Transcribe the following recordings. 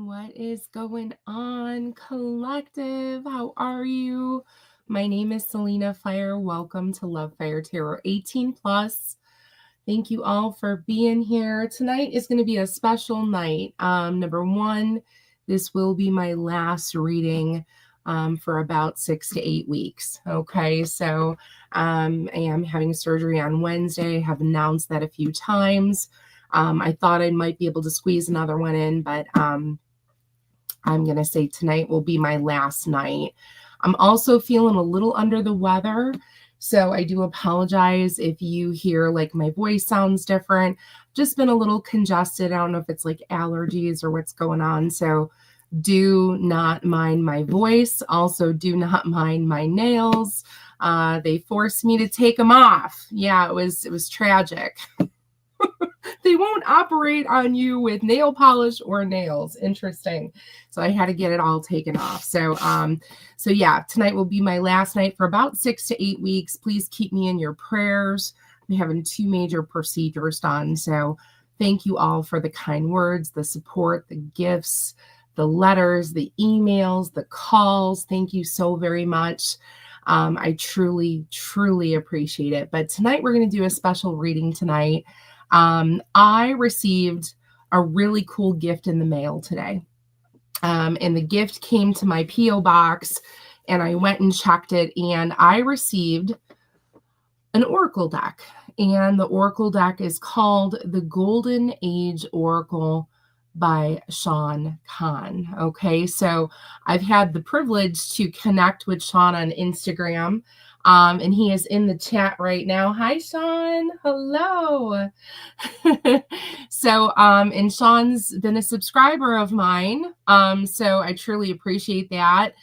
What is going on, collective? How are you? My name is Selena Fire. Welcome to Love Fire Tarot 18 plus. Thank you all for being here. Tonight is going to be a special night. Number one, this will be my last reading for about 6 to 8 weeks. Okay, so I am having surgery on Wednesday. Have announced that a few times. I thought I might be able to squeeze another one in, but I'm going to say tonight will be my last night. I'm also feeling a little under the weather, so I do apologize if you hear like my voice sounds different. Just been a little congested. I don't know if it's like allergies or what's going on, so do not mind my voice. Also, do not mind my nails. They forced me to take them off. Yeah, it was tragic. They won't operate on you with nail polish or nails. Interesting. So I had to get it all taken off. So yeah, tonight will be my last night for about 6 to 8 weeks. Please keep me in your prayers. I'm having 2 major procedures done. So thank you all for the kind words, the support, the gifts, the letters, the emails, the calls. Thank you so very much. I truly, truly appreciate it. But tonight we're going to do a special reading tonight. I received a really cool gift in the mail today. And the gift came to my P.O. box, and I went and checked it, and I received an oracle deck. And the oracle deck is called the Golden Age Oracle by Shawn Conn. Okay, so I've had the privilege to connect with Shawn on Instagram. And he is in the chat right now. Hi, Shawn. Hello. So, and Shawn's been a subscriber of mine. So I truly appreciate that.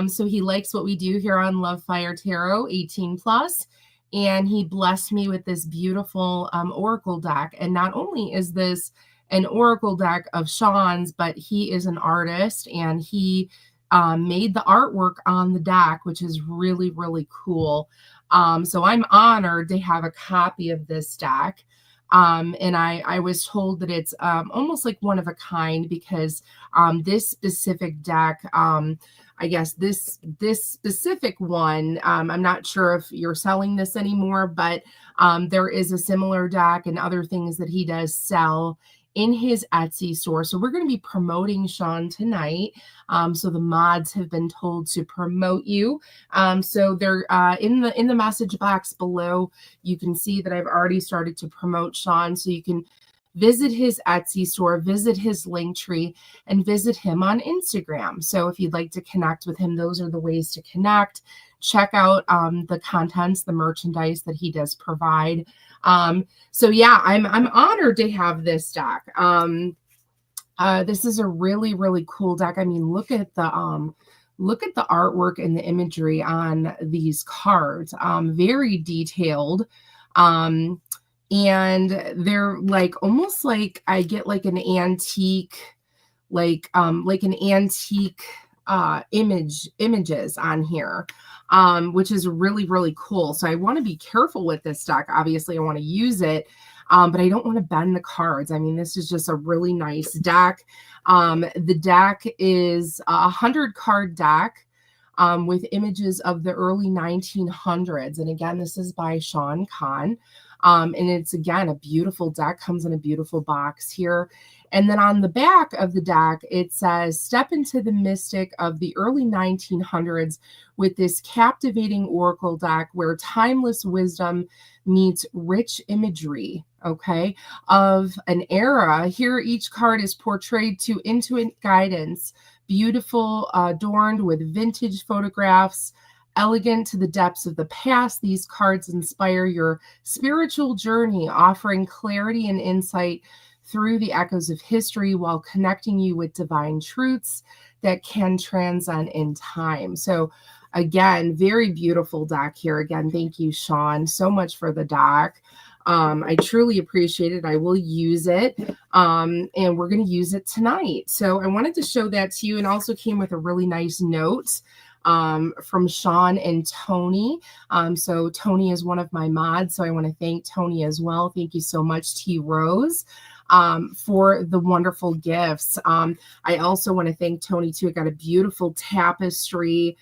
So he likes what we do here on Love Fire Tarot 18 plus. And he blessed me with this beautiful oracle deck. And not only is this an oracle deck of Shawn's, but he is an artist, and he made the artwork on the deck, which is really, really cool. So I'm honored to have a copy of this deck. And I was told that it's almost like one of a kind, because this specific deck, I guess this specific one, I'm not sure if you're selling this anymore, but there is a similar deck and other things that he does sell in his Etsy store. So we're going to be promoting Shawn tonight. So the mods have been told to promote you. So they're in the message box below. You can see that I've already started to promote Shawn. So you can visit his Etsy store, visit his Linktree, and visit him on Instagram. So if you'd like to connect with him, those are the ways to connect. Check out the contents, the merchandise that he does provide. So yeah, I'm honored to have this deck. This is a really, really cool deck. I mean, look at the artwork and the imagery on these cards. Very detailed. And they're like almost like I get like an antique, images on here, which is really, really cool. So I want to be careful with this deck. Obviously I want to use it, but I don't want to bend the cards. I mean, this is just a really nice deck. The deck is a 100-card deck with images of the early 1900s. And again, this is by Shawn Conn. And it's, again, a beautiful deck, comes in a beautiful box here. And then on the back of the deck, it says, step into the mystic of the early 1900s with this captivating oracle deck where timeless wisdom meets rich imagery, okay, of an era. Here, each card is portrayed to intuit guidance, beautiful, adorned with vintage photographs, elegant to the depths of the past. These cards inspire your spiritual journey, offering clarity and insight through the echoes of history while connecting you with divine truths that can transcend in time. So again, very beautiful deck here. Again, thank you, Shawn, so much for the deck. I truly appreciate it. I will use it. And we're going to use it tonight. So I wanted to show that to you, and also came with a really nice note from Shawn and Tony. So Tony is one of my mods, so I want to thank Tony as well. Thank you so much, T. Rose. for the wonderful gifts. I also want to thank Tony too. I got a beautiful tapestry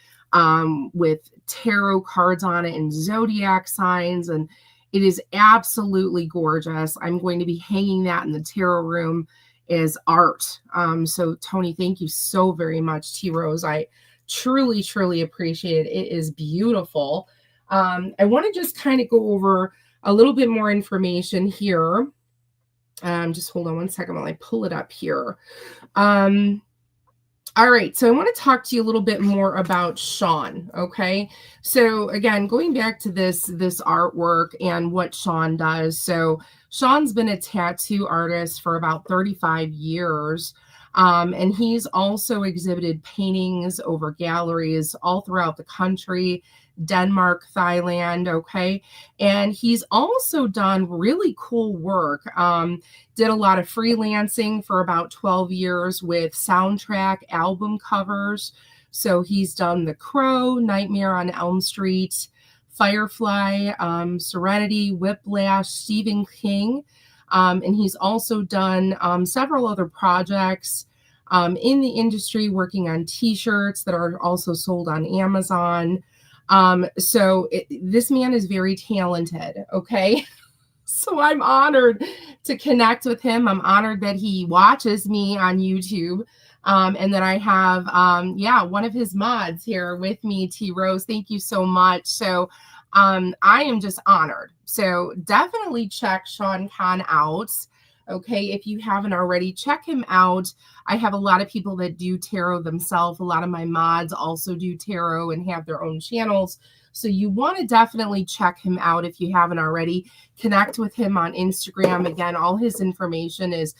with tarot cards on it and zodiac signs, and it is absolutely gorgeous. I'm going to be hanging that in the tarot room as art. So Tony, thank you so very much. T Rose, I truly appreciate it. It is beautiful. I want to just kind of go over a little bit more information here. Just hold on one second while I pull it up here. All right, so I want to talk to you a little bit more about Shawn, okay? So again, going back to this artwork and what Shawn does. So Shawn's been a tattoo artist for about 35 years, and he's also exhibited paintings over galleries all throughout the country, Denmark, Thailand, okay? And he's also done really cool work. Did a lot of freelancing for about 12 years with soundtrack album covers. So he's done The Crow, Nightmare on Elm Street, Firefly, Serenity, Whiplash, Stephen King. And he's also done several other projects in the industry, working on t-shirts that are also sold on Amazon. This man is very talented, okay? So I'm honored to connect with him. I'm honored that he watches me on YouTube, and that I have, one of his mods here with me, T Rose. Thank you so much. So I am just honored. So definitely check Shawn Conn out. Okay, if you haven't already, check him out. I have a lot of people that do tarot themselves. A lot of my mods also do tarot and have their own channels. So you want to definitely check him out if you haven't already. Connect with him on Instagram. Again, all his information is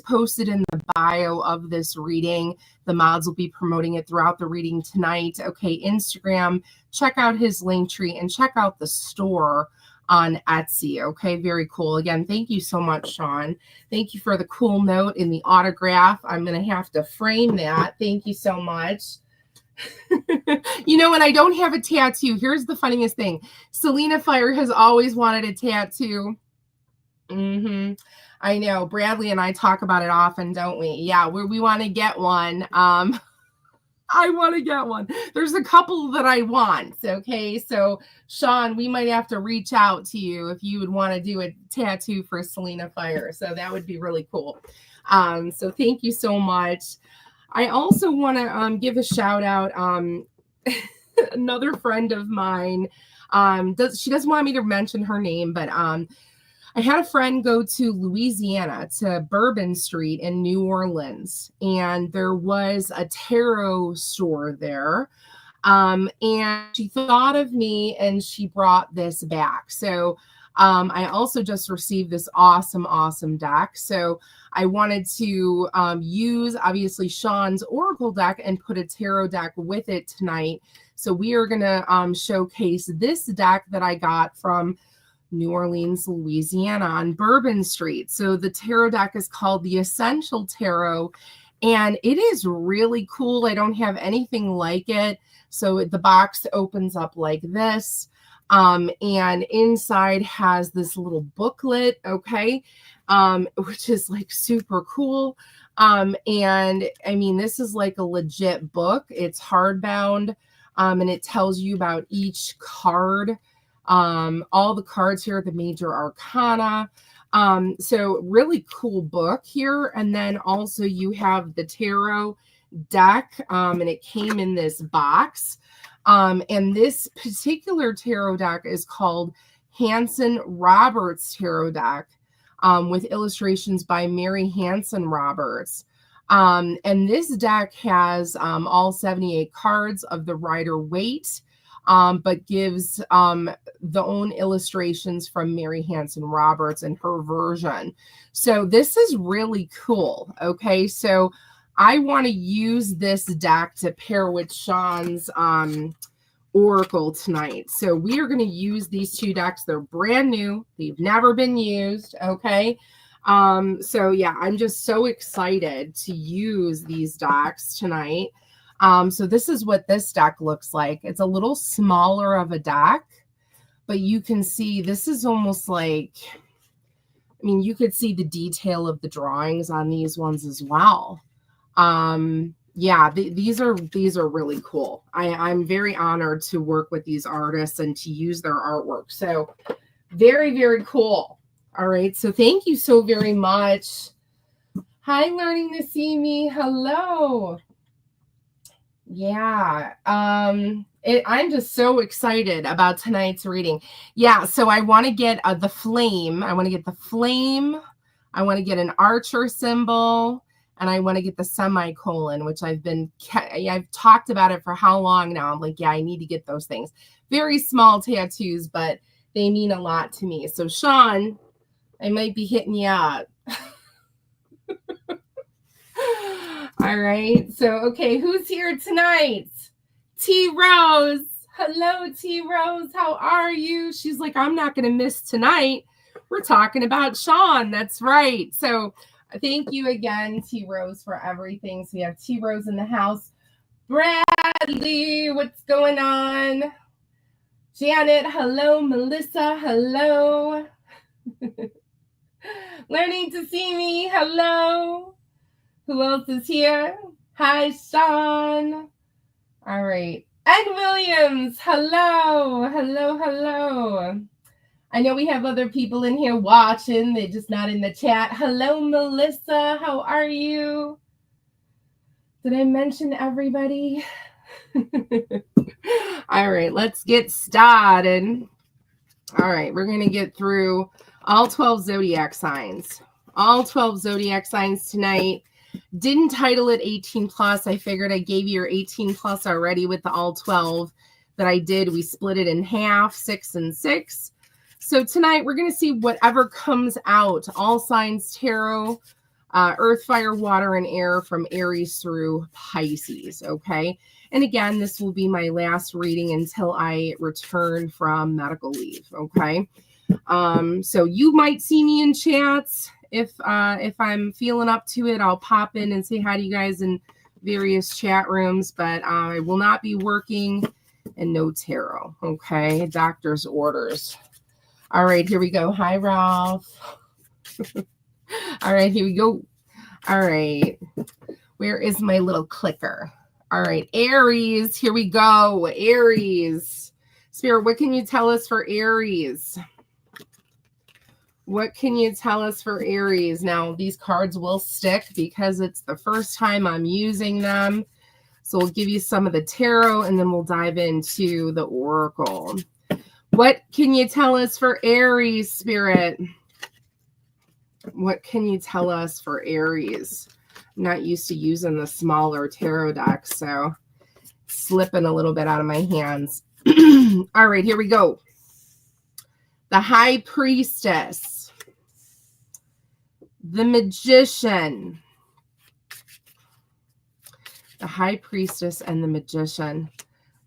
posted in the bio of this reading. The mods will be promoting it throughout the reading tonight. Okay, Instagram, check out his Linktree and check out the store on Etsy. Okay, very cool. Again, thank you so much, Shawn. Thank you for the cool note in the autograph. I'm going to have to frame that. Thank you so much. You know, when I don't have a tattoo, here's the funniest thing. Selena Fire has always wanted a tattoo. I know. Bradley and I talk about it often, don't we? Yeah, we want to get one. I want to get one. There's a couple that I want. Okay. So Shawn, we might have to reach out to you if you would want to do a tattoo for Selena Fire. So that would be really cool. So thank you so much. I also want to give a shout out. Another friend of mine, she doesn't want me to mention her name, but I had a friend go to Louisiana, to Bourbon Street in New Orleans, and there was a tarot store there. And she thought of me and she brought this back. So I also just received this awesome deck. So I wanted to use, obviously, Shawn's Oracle deck and put a tarot deck with it tonight. So we are going to showcase this deck that I got from New Orleans, Louisiana on Bourbon Street. So the tarot deck is called the Essential Tarot, and it is really cool. I don't have anything like it. So the box opens up like this. And inside has this little booklet, okay, which is like super cool. And I mean, this is like a legit book. It's hardbound, and it tells you about each card. All the cards here, the major arcana. So really cool book here. And then also you have the tarot deck, and it came in this box. And this particular tarot deck is called Hanson Roberts Tarot Deck, with illustrations by Mary Hanson Roberts. And this deck has all 78 cards of the Rider-Waite, but gives the own illustrations from Mary Hanson Roberts and her version. So this is really cool. Okay, so I want to use this deck to pair with Shawn's Oracle tonight. So we are going to use these two decks. They're brand new. They've never been used. Okay. So yeah, I'm just so excited to use these decks tonight. So this is what this deck looks like. It's a little smaller of a deck, but you can see this is almost like, I mean, you could see the detail of the drawings on these ones as well. Yeah, these are really cool. I'm very honored to work with these artists and to use their artwork. So very, very cool. All right. So thank you so very much. Hi, Learning to See Me. Hello. Yeah. I'm just so excited about tonight's reading. Yeah. So I want to get the flame. I want to get the flame. I want to get an archer symbol. And I want to get the semicolon, which I've talked about it for how long now. I'm like, yeah, I need to get those things. Very small tattoos, but they mean a lot to me. So Shawn, I might be hitting you up. All right. So, okay, who's here tonight? T Rose. Hello, T Rose. How are you? She's like, I'm not going to miss tonight. We're talking about Shawn. That's right. So thank you again, T Rose, for everything. So we have T Rose in the house. Bradley, what's going on? Janet, hello. Melissa, hello. Learning to See Me, hello. Who else is here? Hi, Shawn. All right. Ed Williams, hello. Hello, hello. I know we have other people in here watching. They're just not in the chat. Hello, Melissa. How are you? Did I mention everybody? All right, let's get started. All right, we're going to get through all 12 zodiac signs. All 12 zodiac signs tonight. Didn't title it 18 plus. I figured I gave you your 18 plus already with the all 12 that I did. We split it in half, 6 and 6. So tonight we're going to see whatever comes out. All signs tarot, earth, fire, water, and air from Aries through Pisces. Okay. And again, this will be my last reading until I return from medical leave. Okay. So you might see me in chats. If I'm feeling up to it, I'll pop in and say hi to you guys in various chat rooms, but I will not be working and no tarot. Okay. Doctor's orders. All right, here we go. Hi, Ralph. All right, here we go. All right. Where is my little clicker? All right, Aries. Here we go. Aries. Spirit, what can you tell us for Aries? What can you tell us for Aries? Now, these cards will stick because it's the first time I'm using them. So we'll give you some of the tarot and then we'll dive into the oracle. What can you tell us for Aries, Spirit? What can you tell us for Aries? I'm not used to using the smaller tarot decks, so slipping a little bit out of my hands. All right, here we go. The High Priestess. The Magician. The High Priestess and the Magician.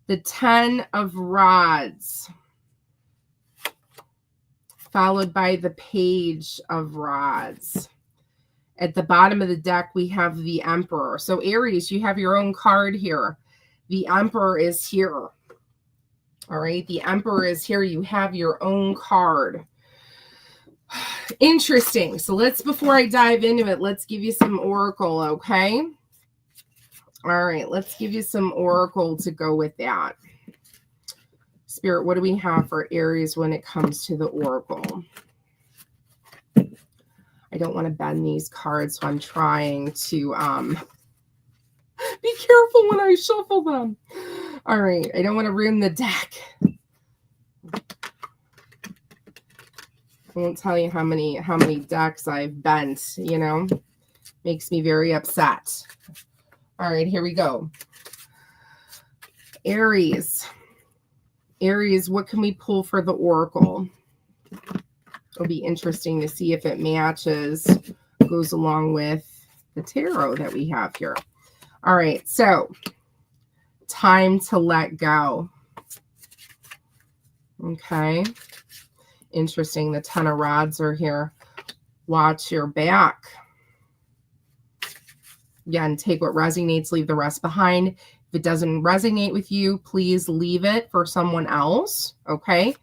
The 10 of Rods. Followed by the Page of Rods. At the bottom of the deck, we have the Emperor. So Aries, you have your own card here. The Emperor is here. All right, the Emperor is here. You have your own card. Interesting. So before I dive into it, let's give you some oracle, okay? All right, let's give you some oracle to go with that. Spirit, what do we have for Aries when it comes to the oracle? I don't want to bend these cards, so I'm trying to be careful when I shuffle them. All right, I don't want to ruin the deck. I won't tell you how many decks I've bent, you know. Makes me very upset. All right, here we go. Aries. Aries, what can we pull for the oracle? It'll be interesting to see if it matches, goes along with the tarot that we have here. All right, so time to let go. Okay. Interesting. The 10 of Rods are here. Watch your back. Again, take what resonates, leave the rest behind. If it doesn't resonate with you, please leave it for someone else. Okay.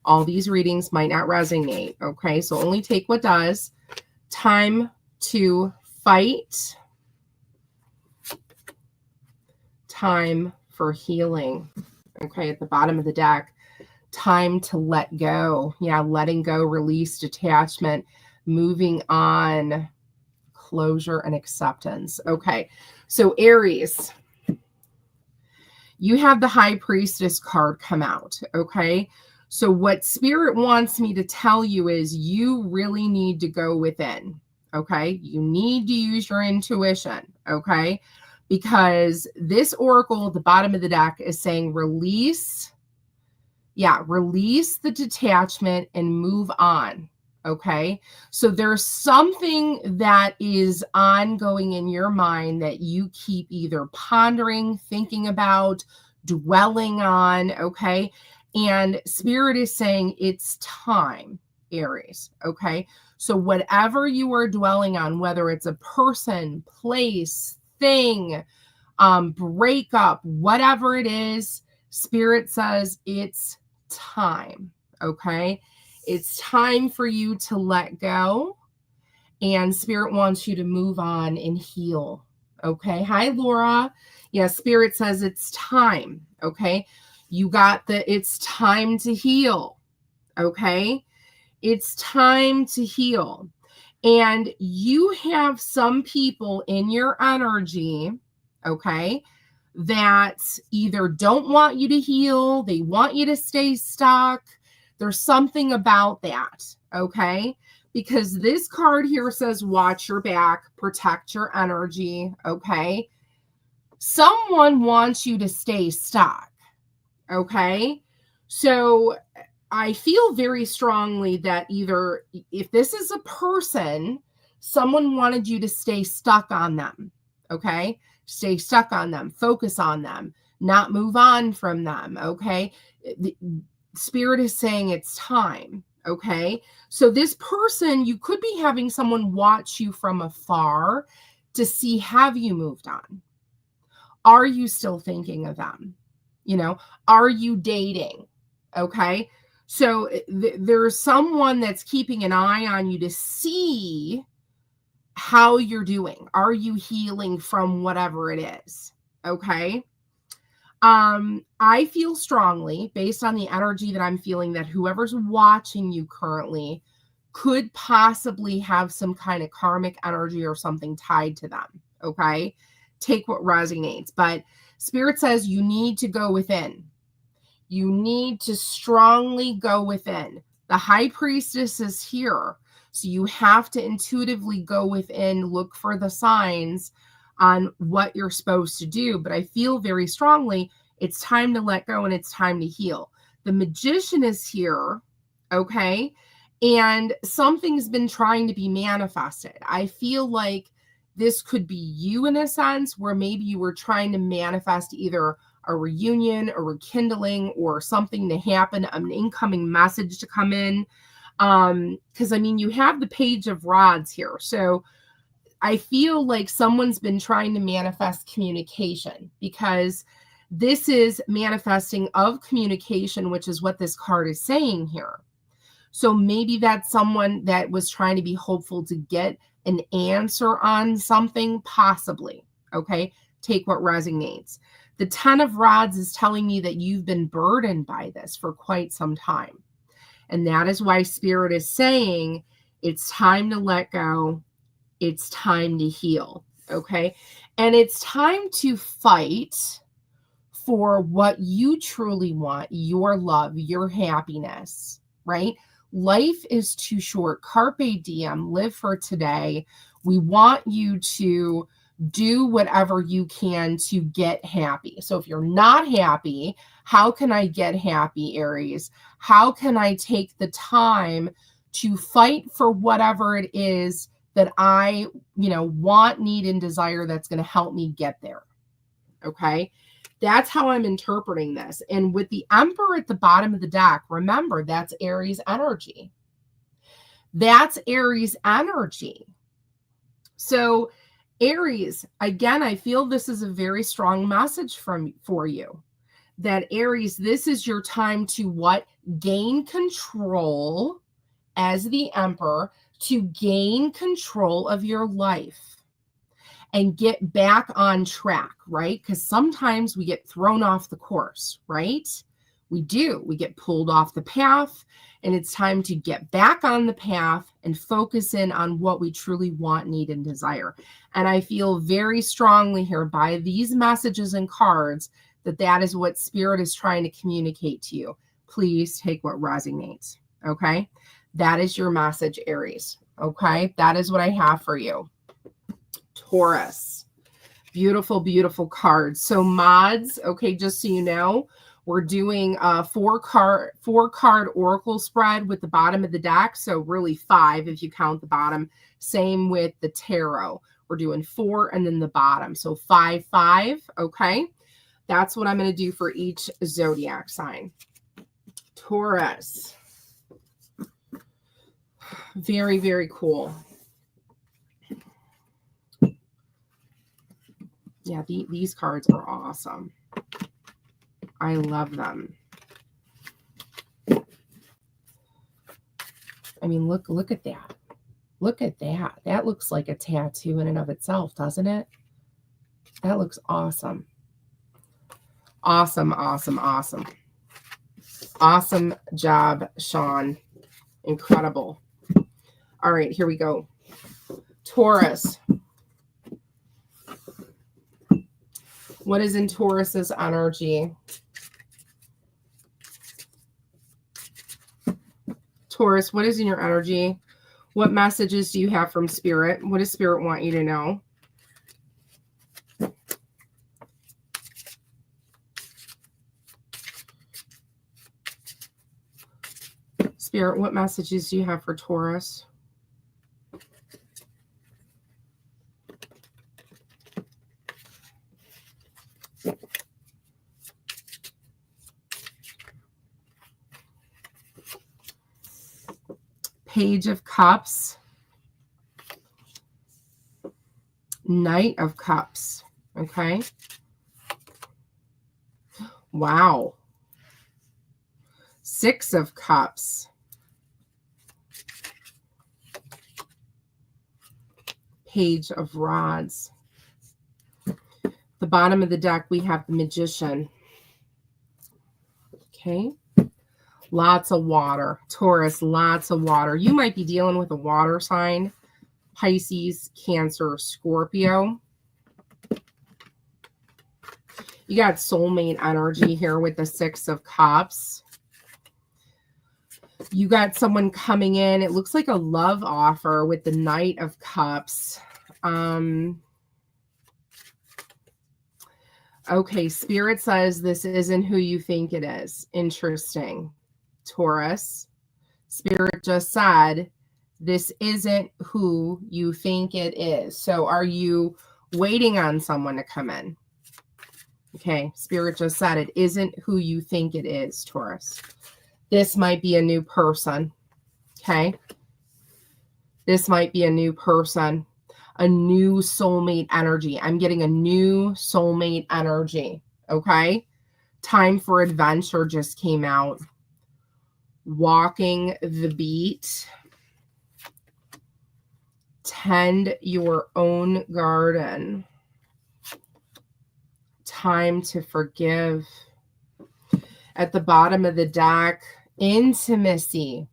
All these readings might not resonate, okay? So only take what does. Time to fight. Time for healing. Okay, at the bottom of the deck, time to let go. Yeah, letting go, release, detachment, moving on, closure and acceptance. Okay, so Aries, you have the High Priestess card come out, okay? So what Spirit wants me to tell you is you really need to go within, okay? You need to use your intuition, okay? Because this oracle at the bottom of the deck is saying release. Yeah, release the detachment and move on, okay? So there's something that is ongoing in your mind that you keep either pondering, thinking about, dwelling on, okay? And Spirit is saying it's time, Aries, okay? So whatever you are dwelling on, whether it's a person, place, thing, breakup, whatever it is, Spirit says it's time, okay? It's time for you to let go, and Spirit wants you to move on and heal, okay? Hi, Laura. Yeah, Spirit says it's time, okay? You got the, it's time to heal, okay? It's time to heal. And you have some people in your energy, okay, that either don't want you to heal, they want you to stay stuck. There's something about that, okay? Because this card here says watch your back, protect your energy, okay? Someone wants you to stay stuck, okay? So I feel very strongly that either if this is a person, someone wanted you to stay stuck on them, okay? Stay stuck on them, focus on them, not move on from them, okay? The Spirit is saying it's time, okay? So this person, you could be having someone watch you from afar to see, have you moved on? Are you still thinking of them? You know, are you dating? Okay. So there's someone that's keeping an eye on you to see how you're doing. Are you healing from whatever it is? Okay. I feel strongly based on the energy that I'm feeling that whoever's watching you currently could possibly have some kind of karmic energy or something tied to them. Okay. Take what resonates, but Spirit says you need to go within. You need to strongly go within. The High Priestess is here. So you have to intuitively go within, look for the signs on what you're supposed to do. But I feel very strongly it's time to let go and it's time to heal. The Magician is here, okay? And something's been trying to be manifested. I feel like this could be you in a sense where maybe you were trying to manifest either a reunion, a rekindling, or something to happen, an incoming message to come in. Because I mean, you have the Page of Rods here. So I feel like someone's been trying to manifest communication because this is manifesting of communication, which is what this card is saying here. So maybe that's someone that was trying to be hopeful to get an answer on something, possibly. Okay, take what resonates. The 10 of Rods is telling me that you've been burdened by this for quite some time. And that is why Spirit is saying it's time to let go. It's time to heal. Okay. And it's time to fight for what you truly want, your love, your happiness, right? Life is too short. Carpe diem, live for today. We want you to do whatever you can to get happy. So if you're not happy, how can I get happy, Aries? How can I take the time to fight for whatever it is that I, want, need, and desire that's going to help me get there? Okay. That's how I'm interpreting this. And with the Emperor at the bottom of the deck, remember, that's Aries energy. That's Aries energy. So Aries, again, I feel this is a very strong message for you. that Aries, this is your time to what? Gain control as the Emperor, to gain control of your life and get back on track, right? Because sometimes we get thrown off the course, right? We do. We get pulled off the path, and it's time to get back on the path and focus in on what we truly want, need, and desire. And I feel very strongly here by these messages and cards that that is what Spirit is trying to communicate to you. Please take what resonates, okay? That is your message, Aries, okay? That is what I have for you. Taurus. Beautiful, beautiful cards. So mods, okay, just so you know, we're doing a four card oracle spread with the bottom of the deck. So really 5 if you count the bottom. Same with the tarot. We're doing 4 and then the bottom. So 5, 5, okay? That's what I'm going to do for each zodiac sign. Taurus. Very, very cool. Yeah, these cards are awesome. I love them. I mean, look at that. Look at that. That looks like a tattoo in and of itself, doesn't it? That looks awesome. Awesome, awesome, awesome. Awesome job, Shawn. Incredible. All right, here we go. Taurus. What is in Taurus's energy? Taurus, what is in your energy? What messages do you have from Spirit? What does Spirit want you to know? Spirit, what messages do you have for Taurus? Page of Cups. Knight of Cups. Okay. Wow. 6 of Cups. Page of Rods. The bottom of the deck, we have the Magician. Okay. Lots of water. Taurus, lots of water. You might be dealing with a water sign. Pisces, Cancer, Scorpio. You got soulmate energy here with the 6 of Cups. You got someone coming in. It looks like a love offer with the Knight of Cups. Okay, Spirit says this isn't who you think it is. Interesting. Taurus. Spirit just said this isn't who you think it is. So are you waiting on someone to come in? Okay, Spirit just said it isn't who you think it is, Taurus. This might be a new person. Okay. This might be a new person. A new soulmate energy. I'm getting a new soulmate energy. Okay. Time for adventure just came out. Walking the beat. Tend your own garden. Time to forgive. At the bottom of the deck, intimacy.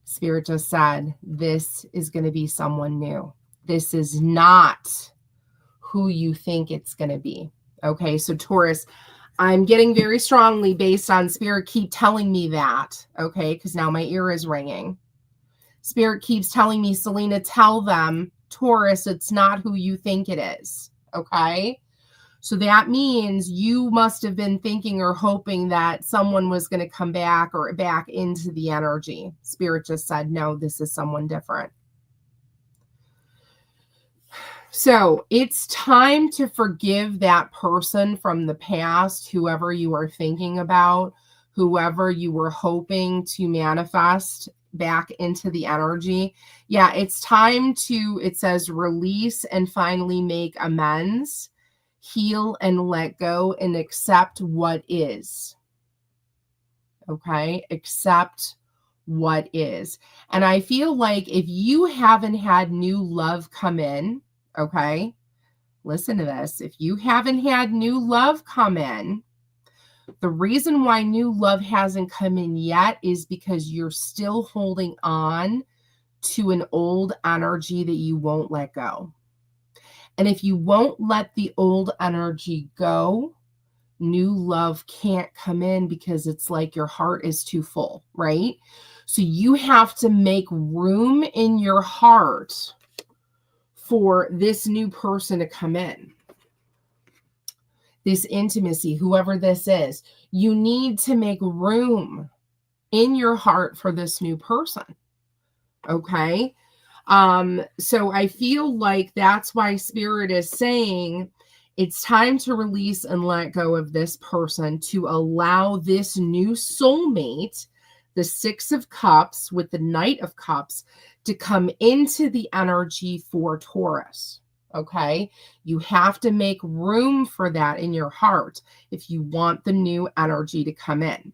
Spirit just said, this is going to be someone new. This is not who you think it's going to be. Okay, so Taurus, I'm getting very strongly based on Spirit keep telling me that. Okay, because now my ear is ringing. Spirit keeps telling me, Selena, tell them, Taurus, it's not who you think it is. Okay, so that means you must have been thinking or hoping that someone was going to come back or back into the energy. Spirit just said, no, this is someone different. So it's time to forgive that person from the past, whoever you are thinking about, whoever you were hoping to manifest back into the energy. Yeah, it's time to, it says, release and finally make amends. heal and let go and accept what is. Okay? Accept what is. And I feel like if you haven't had new love come in, okay? Listen to this. If you haven't had new love come in, the reason why new love hasn't come in yet is because you're still holding on to an old energy that you won't let go. And if you won't let the old energy go, new love can't come in because it's like your heart is too full, right? So you have to make room in your heart for this new person to come in. This intimacy, whoever this is, you need to make room in your heart for this new person. Okay? So I feel like that's why Spirit is saying it's time to release and let go of this person to allow this new soulmate, the Six of Cups with the Knight of Cups, to come into the energy for Taurus. Okay? You have to make room for that in your heart if you want the new energy to come in.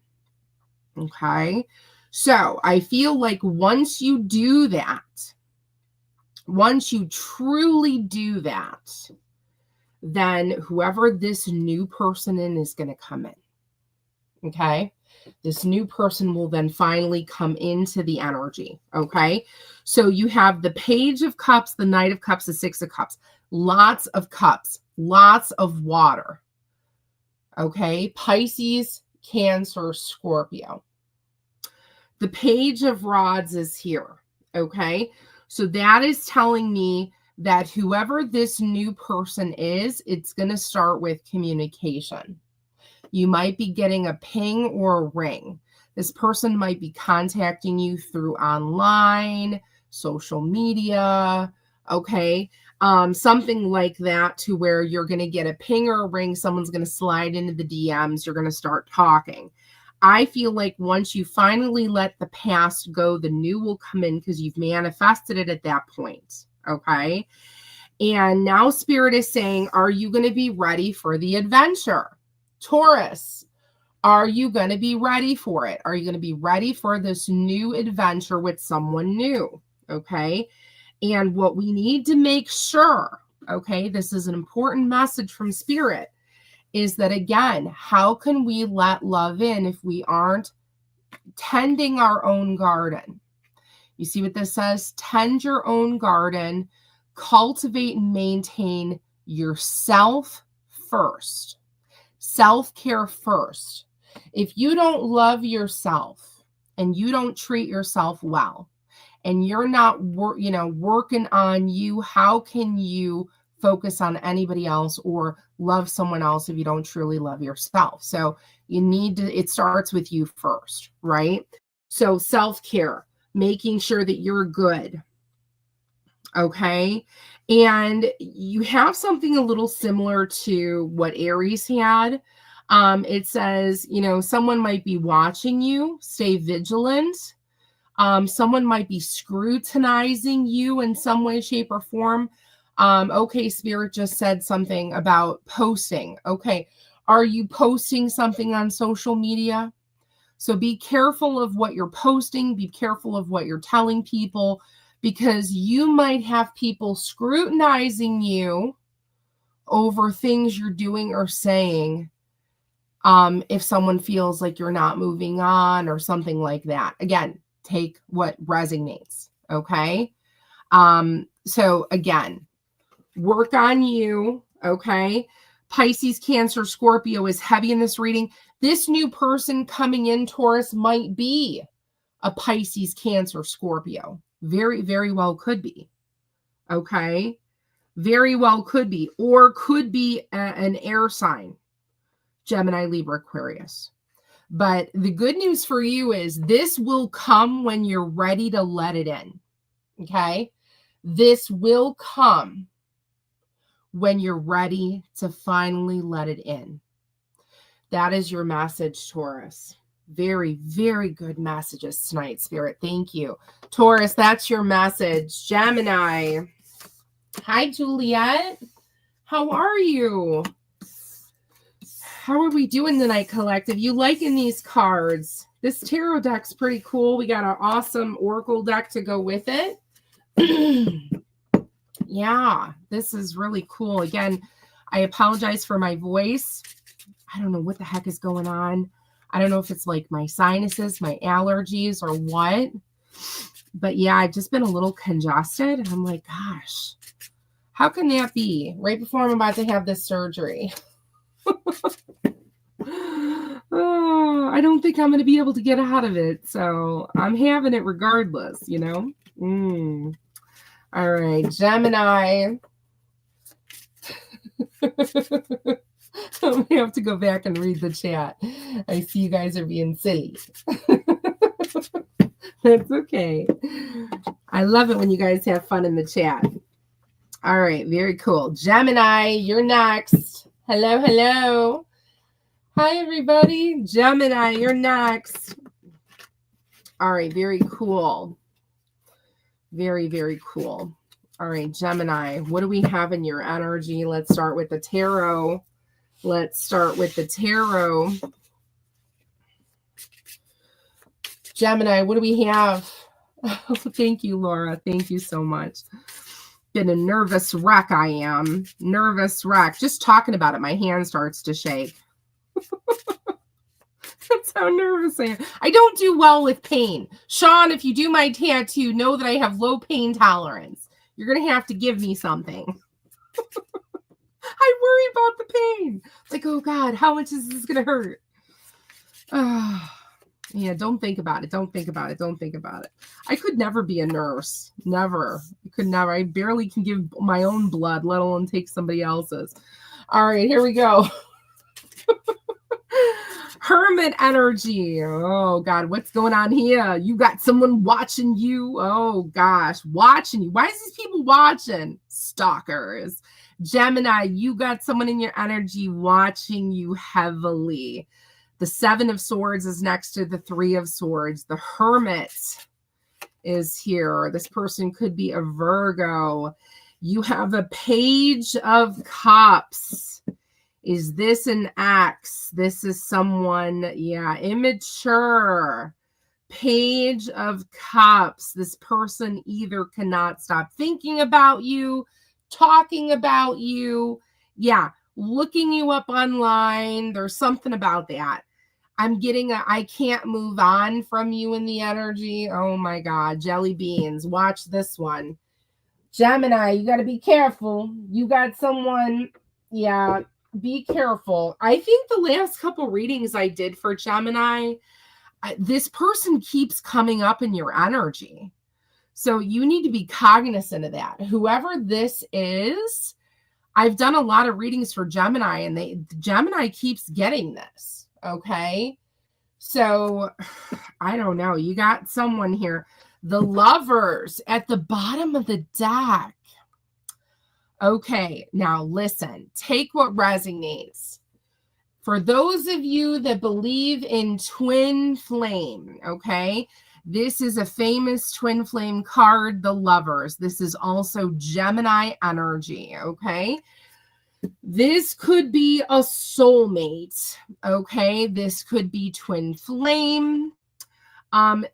Okay? So I feel like once you do that, once you truly do that, then whoever this new person is going to come in. Okay? This new person will then finally come into the energy. Okay? So you have the Page of Cups, the Knight of Cups, the Six of Cups. Lots of cups, lots of water. Okay? Pisces, Cancer, Scorpio. The Page of Rods is here. Okay? So that is telling me that whoever this new person is, it's going to start with communication. You might be getting a ping or a ring. This person might be contacting you through online, social media, okay? Something like that, to where you're going to get a ping or a ring. Someone's going to slide into the DMs. You're going to start talking. I feel like once you finally let the past go, the new will come in because you've manifested it at that point. Okay. And now Spirit is saying, are you going to be ready for the adventure? Taurus, are you going to be ready for it? Are you going to be ready for this new adventure with someone new? Okay. And what we need to make sure, okay, this is an important message from Spirit, is that, again, how can we let love in if we aren't tending our own garden? You see what this says? Tend your own garden, cultivate and maintain yourself first. Self-care first. If you don't love yourself and you don't treat yourself well, and you're not working on you, how can you focus on anybody else or love someone else if you don't truly love yourself? So you need to, it starts with you first, right? So self-care, making sure that you're good. Okay. And you have something a little similar to what Aries had. It says, someone might be watching you, stay vigilant. Someone might be scrutinizing you in some way, shape, or form. Okay, Spirit just said something about posting. Okay, are you posting something on social media? So be careful of what you're posting. Be careful of what you're telling people, because you might have people scrutinizing you over things you're doing or saying. If someone feels like you're not moving on or something like that. Again, take what resonates. Okay. So again, work on you. Okay. Pisces, Cancer, Scorpio is heavy in this reading. This new person coming in, Taurus, might be a Pisces, Cancer, Scorpio. Very, very well could be. Okay. Very well could be, or could be an air sign. Gemini, Libra, Aquarius. But the good news for you is this will come when you're ready to let it in. Okay? This will come when you're ready to finally let it in. That is your message, Taurus. Very, very good messages tonight, Spirit. Thank you. Taurus, that's your message. Gemini. Hi, Juliet. How are you? How are we doing tonight, collective? You liking these cards? This tarot deck's pretty cool. We got an awesome oracle deck to go with it. Yeah, this is really cool. Again, I apologize for my voice. I don't know what the heck is going on. I don't know if it's like my sinuses, my allergies, or what. But yeah, I've just been a little congested. I'm like, gosh, how can that be? Right before I'm about to have this surgery. Oh, I don't think I'm going to be able to get out of it. So I'm having it regardless, you know? All right, Gemini. I'm going to have to go back and read the chat. I see you guys are being silly. That's okay. I love it when you guys have fun in the chat. All right, very cool. Gemini, you're next. Hello, hello. Hi, everybody. Gemini, you're next. All right, very cool. Very, very cool. All right, Gemini, what do we have in your energy? Let's start with the tarot. Let's start with the tarot. Gemini, what do we have? Oh, thank you, Laura. Thank you so much. Been a nervous wreck, I am. Nervous wreck. Just talking about it, my hand starts to shake. That's how nervous I am. I don't do well with pain. Shawn, if you do my tattoo, know that I have low pain tolerance. You're going to have to give me something. I worry about the pain. It's like, oh God, how much is this going to hurt? Yeah, don't think about it. Don't think about it. Don't think about it. I could never be a nurse. Never. I could never. I barely can give my own blood, let alone take somebody else's. All right, here we go. Hermit energy. Oh God, what's going on here? You got someone watching you. Oh gosh, watching you. Why is these people watching? Stalkers. Gemini, you got someone in your energy watching you heavily. The Seven of Swords is next to the Three of Swords. The Hermit is here. This person could be a Virgo. You have a Page of Cups. Is this an ex? This is someone, yeah, immature. Page of Cups. This person either cannot stop thinking about you, talking about you, yeah, looking you up online. There's something about that. I'm getting a I can't move on from you in the energy. Oh my God, jelly beans. Watch this one. Gemini, you got to be careful. You got someone, yeah, be careful. I think the last couple readings I did for Gemini, this person keeps coming up in your energy. So you need to be cognizant of that. Whoever this is, I've done a lot of readings for Gemini, and Gemini keeps getting this. Okay. So I don't know. You got someone here. The Lovers at the bottom of the deck. Okay, now listen, take what resonates. For those of you that believe in twin flame, okay, this is a famous twin flame card, the Lovers. This is also Gemini energy, okay? This could be a soulmate, okay? This could be twin flame.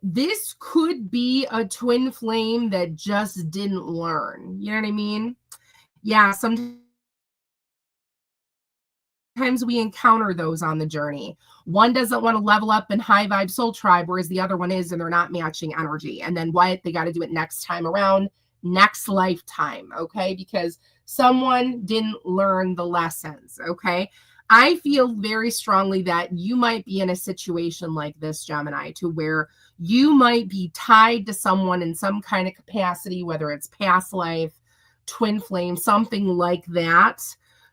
This could be a twin flame that just didn't learn. You know what I mean? Yeah, sometimes we encounter those on the journey. One doesn't want to level up in high vibe soul tribe, whereas the other one is, and they're not matching energy. And then what? They got to do it next time around, next lifetime, okay? Because someone didn't learn the lessons, okay? I feel very strongly that you might be in a situation like this, Gemini, to where you might be tied to someone in some kind of capacity, whether it's past life, twin flame, something like that,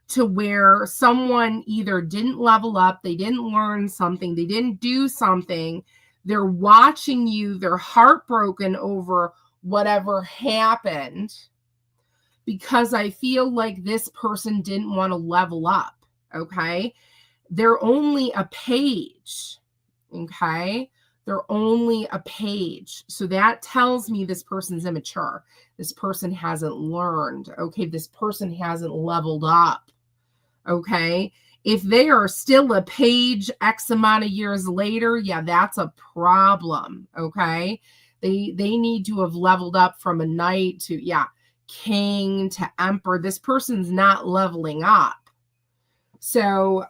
to where someone either didn't level up, they didn't learn something, they didn't do something, they're watching you, they're heartbroken over whatever happened, because I feel like this person didn't want to level up, okay? They're only a page, okay? They're only a page. So that tells me this person's immature. This person hasn't learned, okay? This person hasn't leveled up, okay? If they are still a page X amount of years later, yeah, that's a problem, okay? They need to have leveled up from a knight to, yeah, king to emperor. This person's not leveling up. So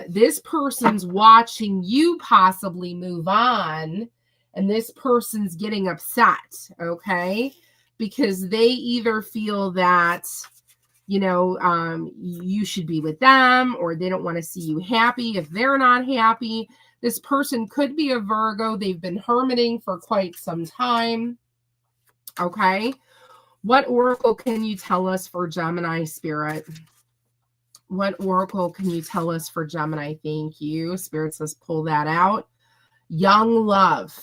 this person's watching you possibly move on, and this person's getting upset, okay? Because they either feel that, you know, you should be with them, or they don't want to see you happy if they're not happy. This person could be a Virgo. They've been hermiting for quite some time, okay? What oracle can you tell us for Gemini, Spirit? What oracle can you tell us for Gemini? Thank you. Spirit says pull that out. Young love.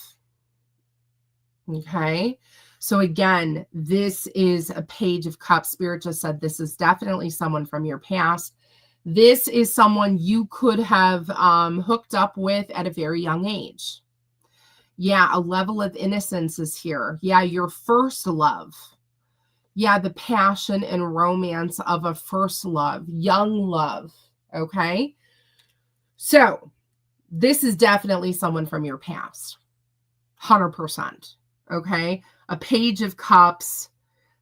Okay. So again, this is a Page of Cups. Spirit just said this is definitely someone from your past. This is someone you could have hooked up with at a very young age. Yeah, a level of innocence is here. Yeah, your first love. Yeah, the passion and romance of a first love, young love, okay? So this is definitely someone from your past, 100%, okay? A Page of Cups.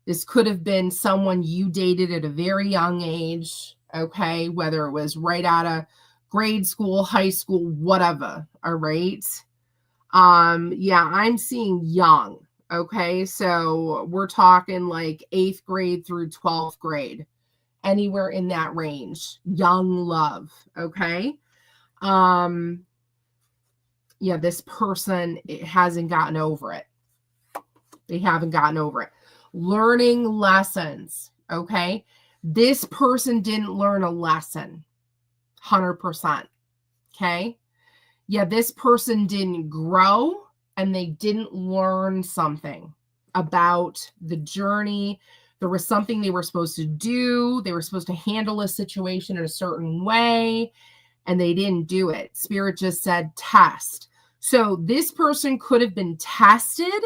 This could have been someone you dated at a very young age, okay? Whether it was right out of grade school, high school, whatever, all right? Yeah, I'm seeing young. Okay, so we're talking like 8th grade through 12th grade, anywhere in that range. Young love, okay? Yeah, this person hasn't gotten over it. They haven't gotten over it. Learning lessons, okay? This person didn't learn a lesson, 100%, okay? Yeah, this person didn't grow, and they didn't learn something about the journey. There was something they were supposed to do. They were supposed to handle a situation in a certain way, and they didn't do it. Spirit just said test. So this person could have been tested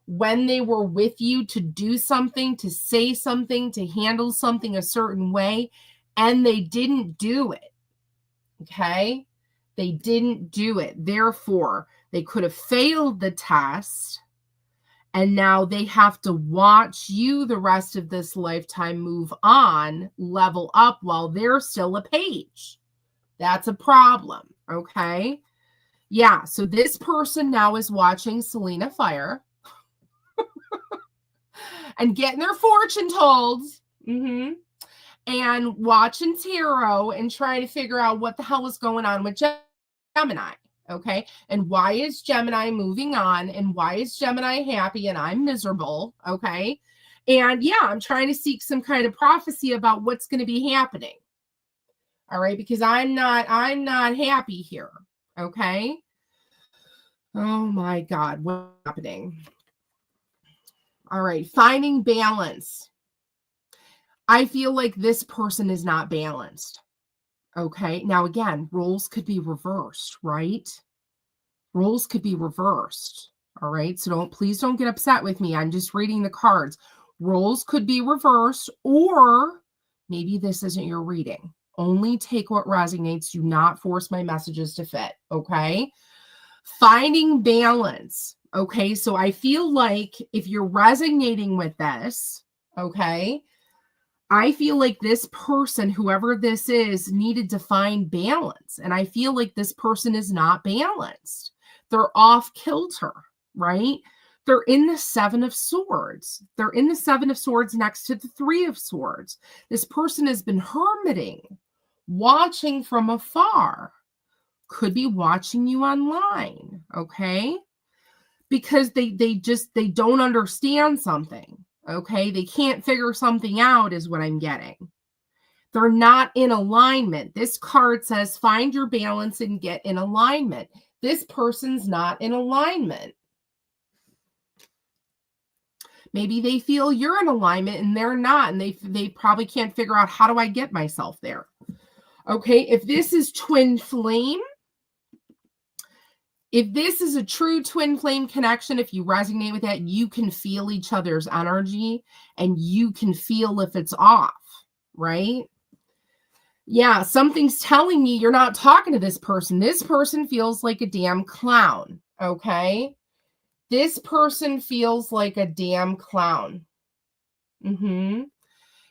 when they were with you to do something, to say something, to handle something a certain way, and they didn't do it. Okay? They didn't do it. Therefore, they could have failed the test, and now they have to watch you the rest of this lifetime move on, level up while they're still a page. That's a problem, okay? Yeah, so this person now is watching Selena Fire and getting their fortune told, and watching tarot and trying to figure out what the hell is going on with Gemini. Okay. And why is Gemini moving on? And why is Gemini happy and I'm miserable? Okay. And yeah, I'm trying to seek some kind of prophecy about what's going to be happening. All right. Because I'm not happy here. Okay. Oh my God. What's happening? All right. Finding balance. I feel like this person is not balanced. Okay. Now, again, roles could be reversed, right? Roles could be reversed. All right. So please don't get upset with me. I'm just reading the cards. Roles could be reversed, or maybe this isn't your reading. Only take what resonates. Do not force my messages to fit. Okay. Finding balance. Okay. So I feel like if you're resonating with this, okay, I feel like this person, whoever this is, needed to find balance. And I feel like this person is not balanced. They're off kilter, right? They're in the 7 of Swords. They're in the 7 of Swords next to the 3 of Swords. This person has been hermiting, watching from afar. Could be watching you online, okay? Because they don't understand something. Okay, they can't figure something out is what I'm getting. They're not in alignment. This card says find your balance and get in alignment. This person's not in alignment. Maybe they feel you're in alignment and they're not, and they probably can't figure out, how do I get myself there? Okay, if this is twin flame, if this is a true twin flame connection, if you resonate with that, you can feel each other's energy and you can feel if it's off, right? Yeah, something's telling me you're not talking to this person. This person feels like a damn clown, okay? This person feels like a damn clown.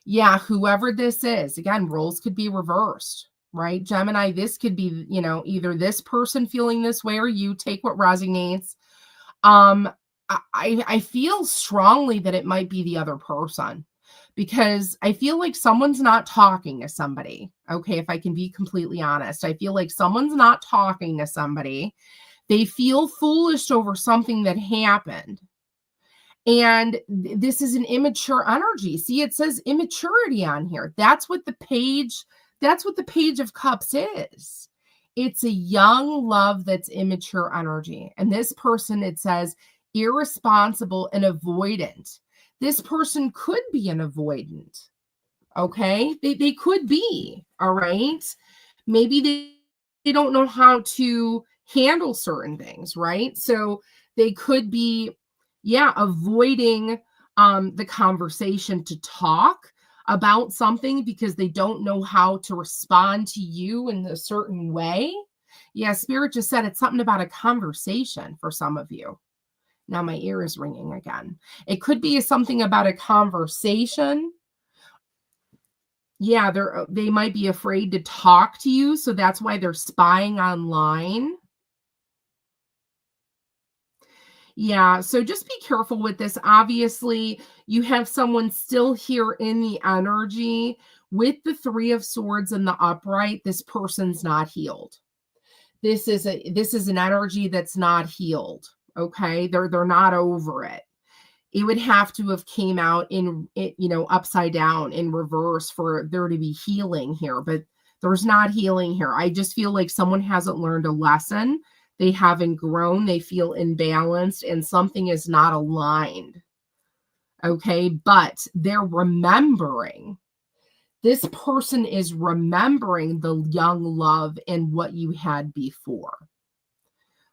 Yeah, whoever this is, again, roles could be reversed, right? Gemini, this could be, either this person feeling this way or you. Take what resonates. Um, I feel strongly that it might be the other person because I feel like someone's not talking to somebody. Okay, if I can be completely honest, I feel like someone's not talking to somebody. They feel foolish over something that happened. And this is an immature energy. See, it says immaturity on here. That's what the Page of Cups is. It's a young love that's immature energy. And this person, it says, irresponsible and avoidant. This person could be an avoidant. Okay? They could be. All right? Maybe they don't know how to handle certain things, right? So they could be, avoiding the conversation to talk about something because they don't know how to respond to you in a certain way. Yeah, Spirit just said it's something about a conversation for some of you. Now my ear is ringing again. It could be something about a conversation. Yeah, they might be afraid to talk to you, so that's why they're spying online. Yeah, so just be careful with this. Obviously, you have someone still here in the energy with the 3 of Swords and the upright. This person's not healed. This is an energy that's not healed. Okay, they're not over it. It would have to have came out in it, upside down in reverse for there to be healing here, but there's not healing here. I just feel like someone hasn't learned a lesson. They haven't grown. They feel imbalanced and something is not aligned. Okay, but they're remembering. This person is remembering the young love and what you had before.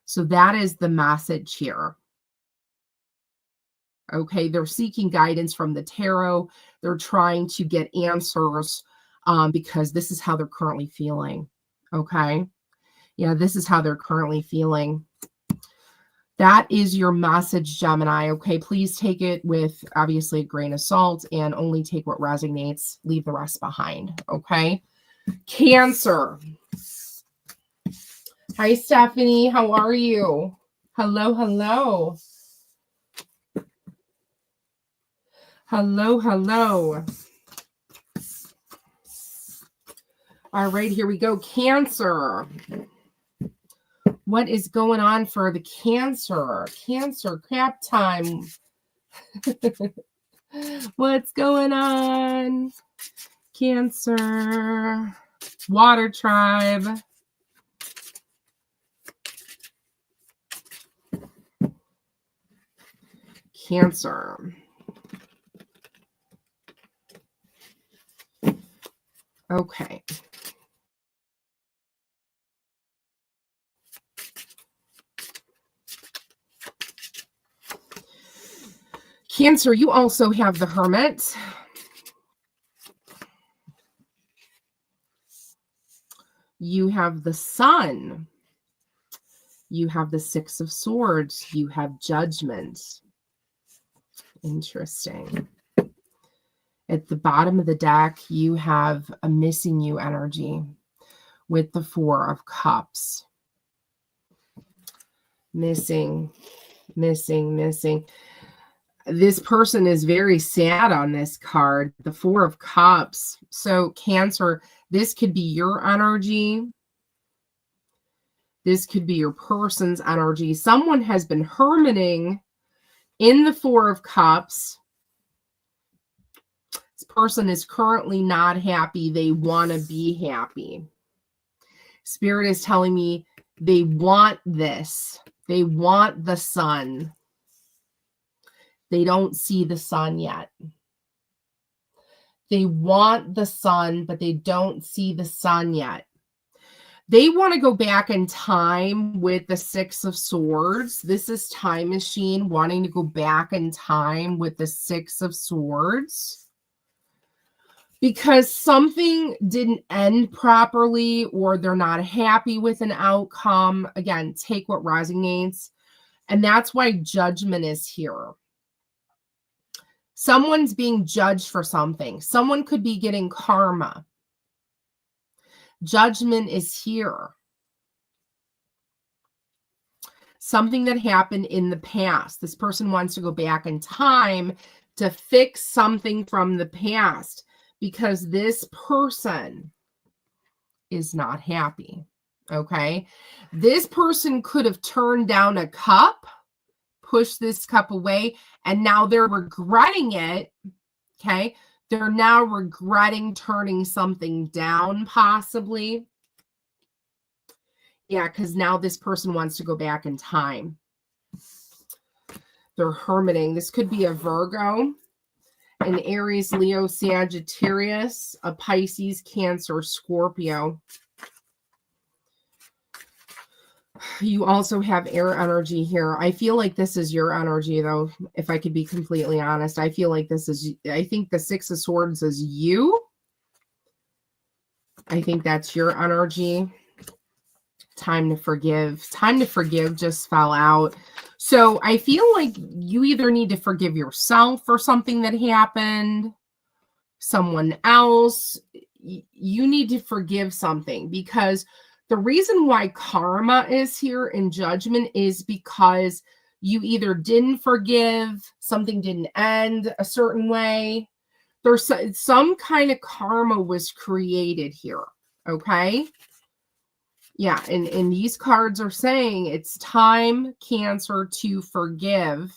So that is the message here. Okay, they're seeking guidance from the tarot. They're trying to get answers because this is how they're currently feeling. Okay, yeah, this is how they're currently feeling. That is your message, Gemini. Okay, please take it with obviously a grain of salt and only take what resonates. Leave the rest behind. Okay, Cancer. Hi, Stephanie. How are you? Hello, hello. Hello, hello. All right, here we go. Cancer. What is going on for the Cancer? Cancer, crap time. What's going on? Cancer. Water tribe. Cancer. Okay. Cancer, you also have the Hermit. You have the Sun. You have the 6 of Swords. You have Judgment. Interesting. At the bottom of the deck, you have a missing you energy with the 4 of Cups. Missing. This person is very sad on this card, the 4 of Cups. So Cancer, this could be your energy. This could be your person's energy. Someone has been hermiting in the 4 of Cups. This person is currently not happy. They want to be happy. Spirit is telling me they want this. They want the sun. They don't see the sun yet. They want the sun, but they don't see the sun yet. They want to go back in time with the 6 of Swords. This is Time Machine wanting to go back in time with the 6 of Swords. because something didn't end properly or they're not happy with an outcome. Again, take what resonates. And that's why judgment is here. Someone's being judged for something. Someone could be getting karma. Judgment is here. Something that happened in the past. This person wants to go back in time to fix something from the past because this person is not happy. Okay. This person could have turned down a cup, pushed this cup away, and now they're regretting it. Okay. They're now regretting turning something down, possibly. Yeah, because now this person wants to go back in time. They're hermiting. This could be a Virgo, an Aries, Leo, Sagittarius, a Pisces, Cancer, Scorpio. You also have air energy here. I feel like this is your energy, though, if I could be completely honest. I feel like this is, I think the Six of Swords is you. I think that's your energy. Time to forgive. Time to forgive just fell out. So I feel like you either need to forgive yourself for something that happened, someone else. You need to forgive something, because the reason why karma is here in judgment is because you either didn't forgive, something didn't end a certain way. There's some kind of karma was created here. Okay. Yeah, and these cards are saying it's time, Cancer, to forgive.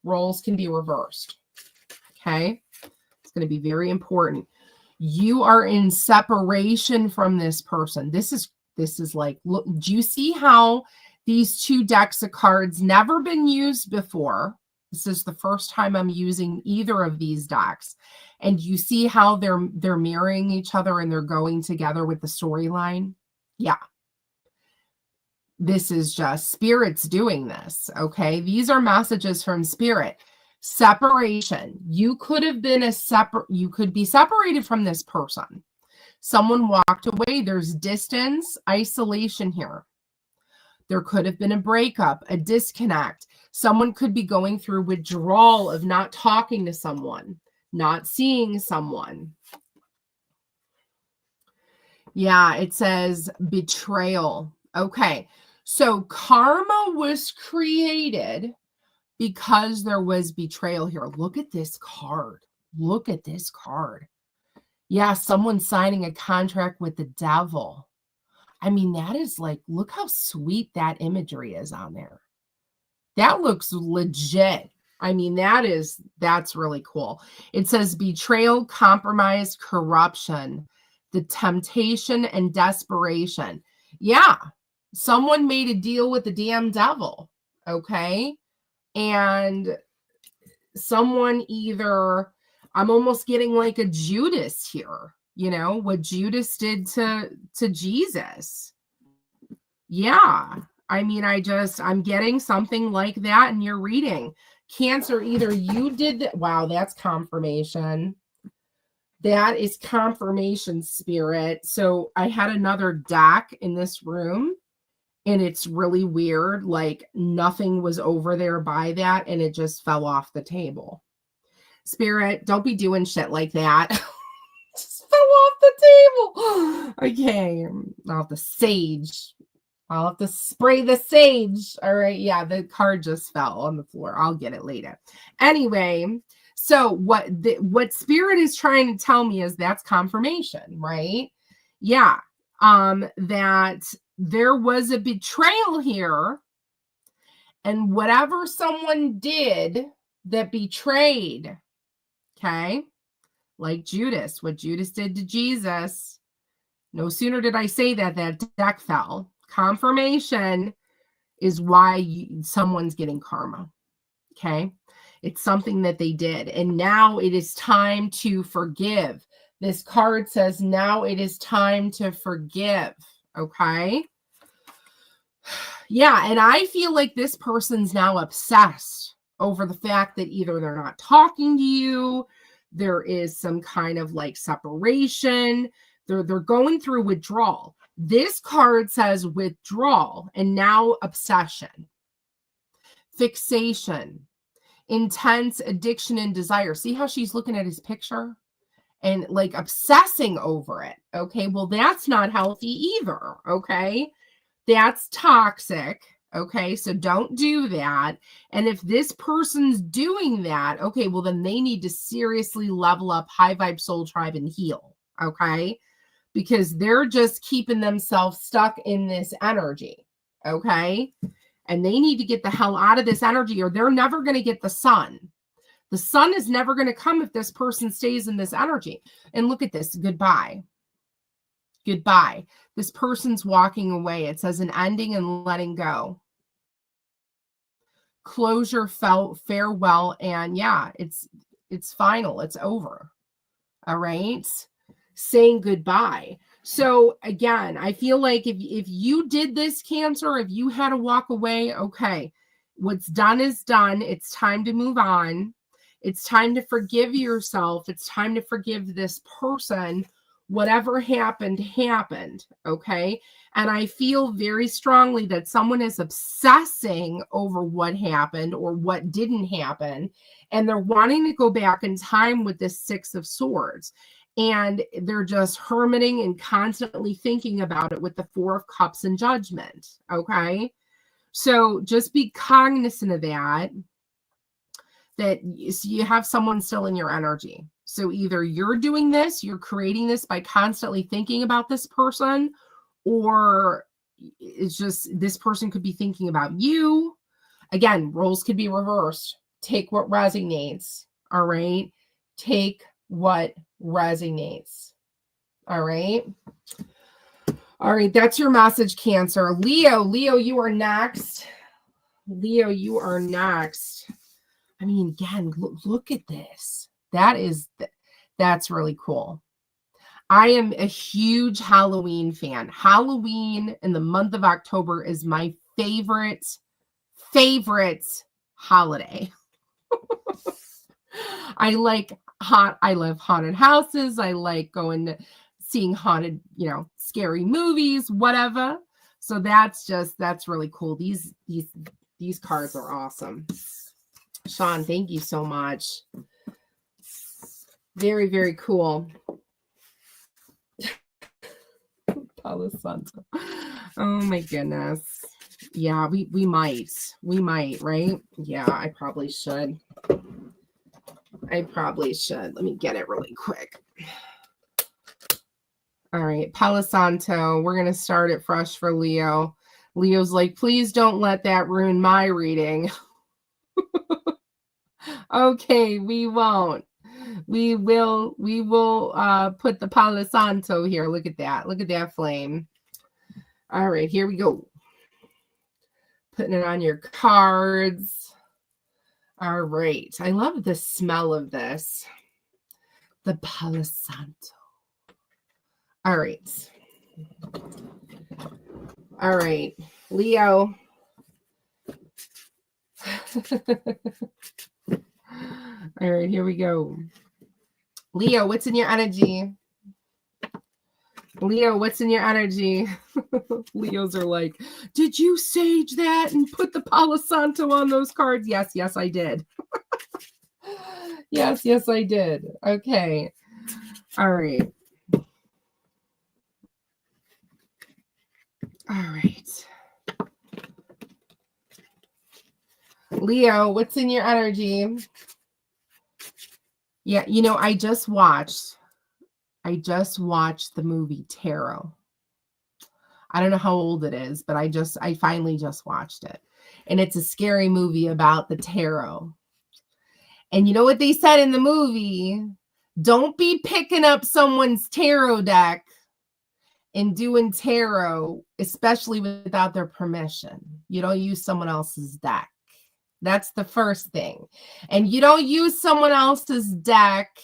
Roles can be reversed. Okay? It's going to be very important. You are in separation from this person. This is like, look, do you see how these two decks of cards never been used before? This is the first time I'm using either of these decks. And you see how they're mirroring each other and they're going together with the storyline? Yeah. This is just spirits doing this, okay? These are messages from spirit. Separation. You could have been you could be separated from this person. Someone walked away. There's distance, isolation here. There could have been a breakup, a disconnect. Someone could be going through withdrawal of not talking to someone, not seeing someone. Yeah, it says betrayal. Okay. So karma was created because there was betrayal here. Look at this card. Look at this card. Yeah, someone signing a contract with the devil. I mean, that is like, look how sweet that imagery is on there. That looks legit. I mean, that's really cool. It says betrayal, compromise, corruption, the temptation and desperation. Yeah. Someone made a deal with the damn devil, okay? And someone either, I'm almost getting like a Judas here, you know, what Judas did to Jesus. Yeah. I mean, I'm getting something like that in your reading. Cancer, either you did that. Wow, that's confirmation. That is confirmation, spirit. So I had another deck in this room. And it's really weird, like nothing was over there by that, and it just fell off the table. Spirit, don't be doing shit like that. Just fell off the table. Okay, I'll have to sage. I'll have to spray the sage. All right, yeah, the card just fell on the floor. I'll get it later. Anyway, so what spirit is trying to tell me is that's confirmation, right? Yeah, that there was a betrayal here, and whatever someone did that betrayed, okay, like Judas, what Judas did to Jesus, no sooner did I say that deck fell. Confirmation is why someone's getting karma, okay? It's something that they did, and now it is time to forgive. This card says now it is time to forgive. Okay. Yeah. And I feel like this person's now obsessed over the fact that either they're not talking to you, There is some kind of like separation. They're going through withdrawal. This card says withdrawal and now obsession, fixation, intense addiction and desire. See how she's looking at his picture and like obsessing over it. Okay, well, that's not healthy either. Okay, that's toxic. Okay, so don't do that. And if this person's doing that, okay, well, then they need to seriously level up, high vibe, soul tribe, and heal. Okay, because they're just keeping themselves stuck in this energy. Okay, and they need to get the hell out of this energy, or they're never going to get the sun. The sun is never going to come if this person stays in this energy. And look at this. Goodbye. Goodbye. This person's walking away. It says an ending and letting go. Closure, farewell, and yeah, it's final. It's over. All right. Saying goodbye. So again, I feel like if you did this, Cancer, if you had to walk away, okay, what's done is done. It's time to move on. It's time to forgive yourself. It's time to forgive this person. Whatever happened, happened. Okay. And I feel very strongly that someone is obsessing over what happened or what didn't happen. And they're wanting to go back in time with this Six of Swords. And they're just hermiting and constantly thinking about it with the Four of Cups and Judgment. Okay. So just be cognizant of that you have someone still in your energy. So either you're doing this, you're creating this by constantly thinking about this person, or it's just this person could be thinking about you. Again, roles could be reversed. Take what resonates. All right. Take what resonates. All right. All right. That's your message, Cancer. Leo, you are next. Leo, you are next. I mean, again, look at this. That's really cool. I am a huge Halloween fan. Halloween in the month of October is my favorite holiday. I love haunted houses. I like seeing haunted, scary movies, whatever. So that's really cool. These cards are awesome. Shawn, thank you so much. Very, very cool. Palo Santo. Oh my goodness. Yeah, we might, right? Yeah, I probably should. Let me get it really quick. All right, Palo Santo. We're going to start it fresh for Leo. Leo's like, please don't let that ruin my reading. Okay, we won't. We will put the Palo Santo here. Look at that. Look at that flame. All right, here we go. Putting it on your cards. All right. I love the smell of this. The Palo Santo. All right. All right. Leo. All right, here we go. Leo, what's in your energy? Leo, what's in your energy? Leos are like, did you sage that and put the Palo Santo on those cards? Yes, I did. Yes, I did. Okay. All right. All right. Leo, what's in your energy? Yeah, I just watched the movie Tarot. I don't know how old it is, but I finally just watched it. And it's a scary movie about the tarot. And you know what they said in the movie? Don't be picking up someone's tarot deck and doing tarot, especially without their permission. You don't use someone else's deck. That's the first thing. And you don't use someone else's deck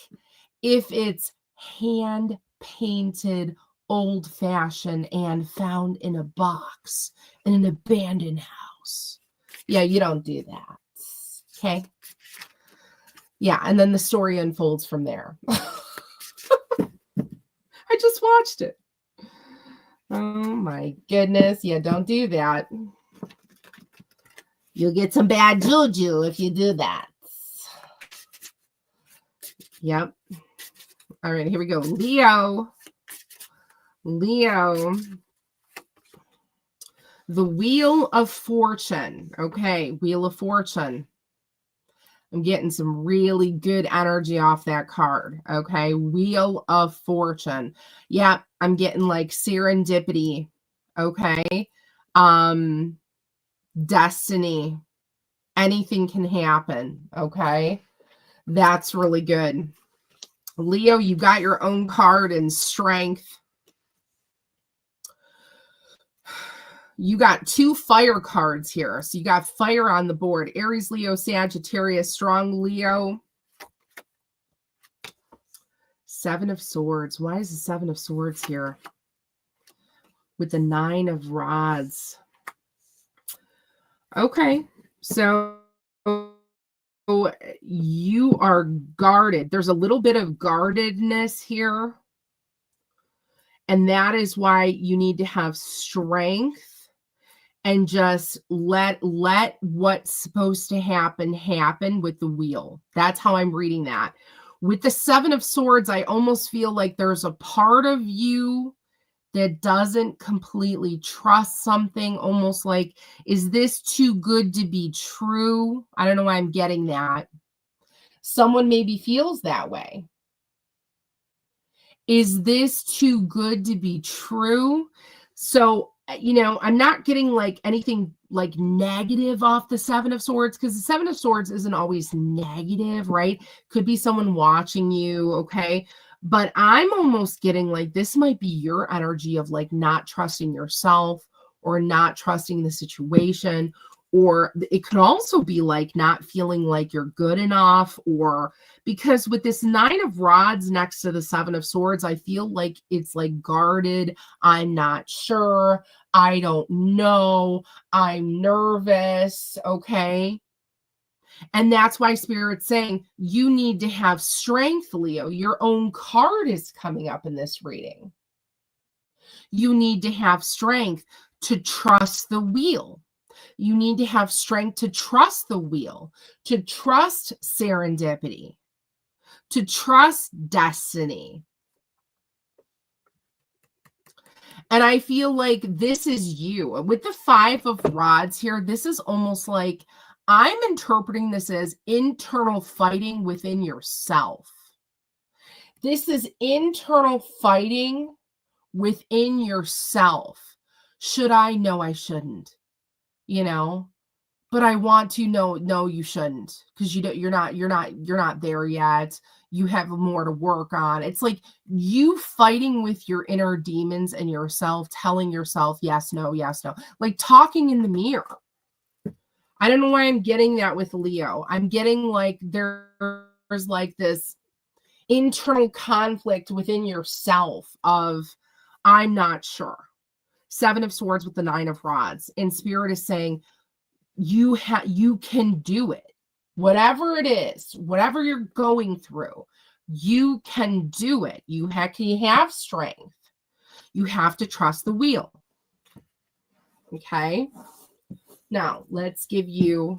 if it's hand-painted, old-fashioned, and found in a box in an abandoned house. Yeah, you don't do that. Okay? Yeah, and then the story unfolds from there. I just watched it. Oh my goodness. Yeah, don't do that. You'll get some bad juju if you do that. Yep. All right, here we go. Leo. Leo. The Wheel of Fortune. Okay, Wheel of Fortune. I'm getting some really good energy off that card. Okay, Wheel of Fortune. Yeah, I'm getting like serendipity. Okay. Destiny. Anything can happen. Okay. That's really good. Leo, you got your own card in Strength. You got 2 fire cards here. So you got fire on the board. Aries, Leo, Sagittarius, strong Leo. 7 of Swords. Why is the 7 of Swords here? With the 9 of Rods. Okay. So you are guarded. There's a little bit of guardedness here. And that is why you need to have strength and just let what's supposed to happen with the wheel. That's how I'm reading that. With the 7 of Swords, I almost feel like there's a part of you that doesn't completely trust something, almost like, is this too good to be true? I don't know why I'm getting that. Someone maybe feels that way. Is this too good to be true? So, you know, I'm not getting like anything like negative off the 7 of Swords, because the 7 of Swords isn't always negative, right? Could be someone watching you, okay? But I'm almost getting like this might be your energy of like not trusting yourself or not trusting the situation. Or it could also be like not feeling like you're good enough, or because with this 9 of Rods next to the 7 of Swords, I feel like it's like guarded. I'm not sure. I don't know. I'm nervous. Okay. And that's why Spirit's saying you need to have strength, Leo. Your own card is coming up in this reading. You need to have strength to trust the wheel. You need to have strength to trust the wheel, to trust serendipity, to trust destiny. And I feel like this is you. With the 5 of Rods here, this is almost like I'm interpreting this as internal fighting within yourself. This is internal fighting within yourself. Should I? No, I shouldn't. You know, but I want to. No, you shouldn't, because you're not there yet. You have more to work on. It's like you fighting with your inner demons and yourself, telling yourself yes, no, like talking in the mirror. I don't know why I'm getting that with Leo. I'm getting like there's like this internal conflict within yourself of I'm not sure. 7 of Swords with the 9 of Rods. And Spirit is saying you can do it. Whatever it is, whatever you're going through, you can do it. You have strength. You have to trust the wheel. Okay. Now, let's give you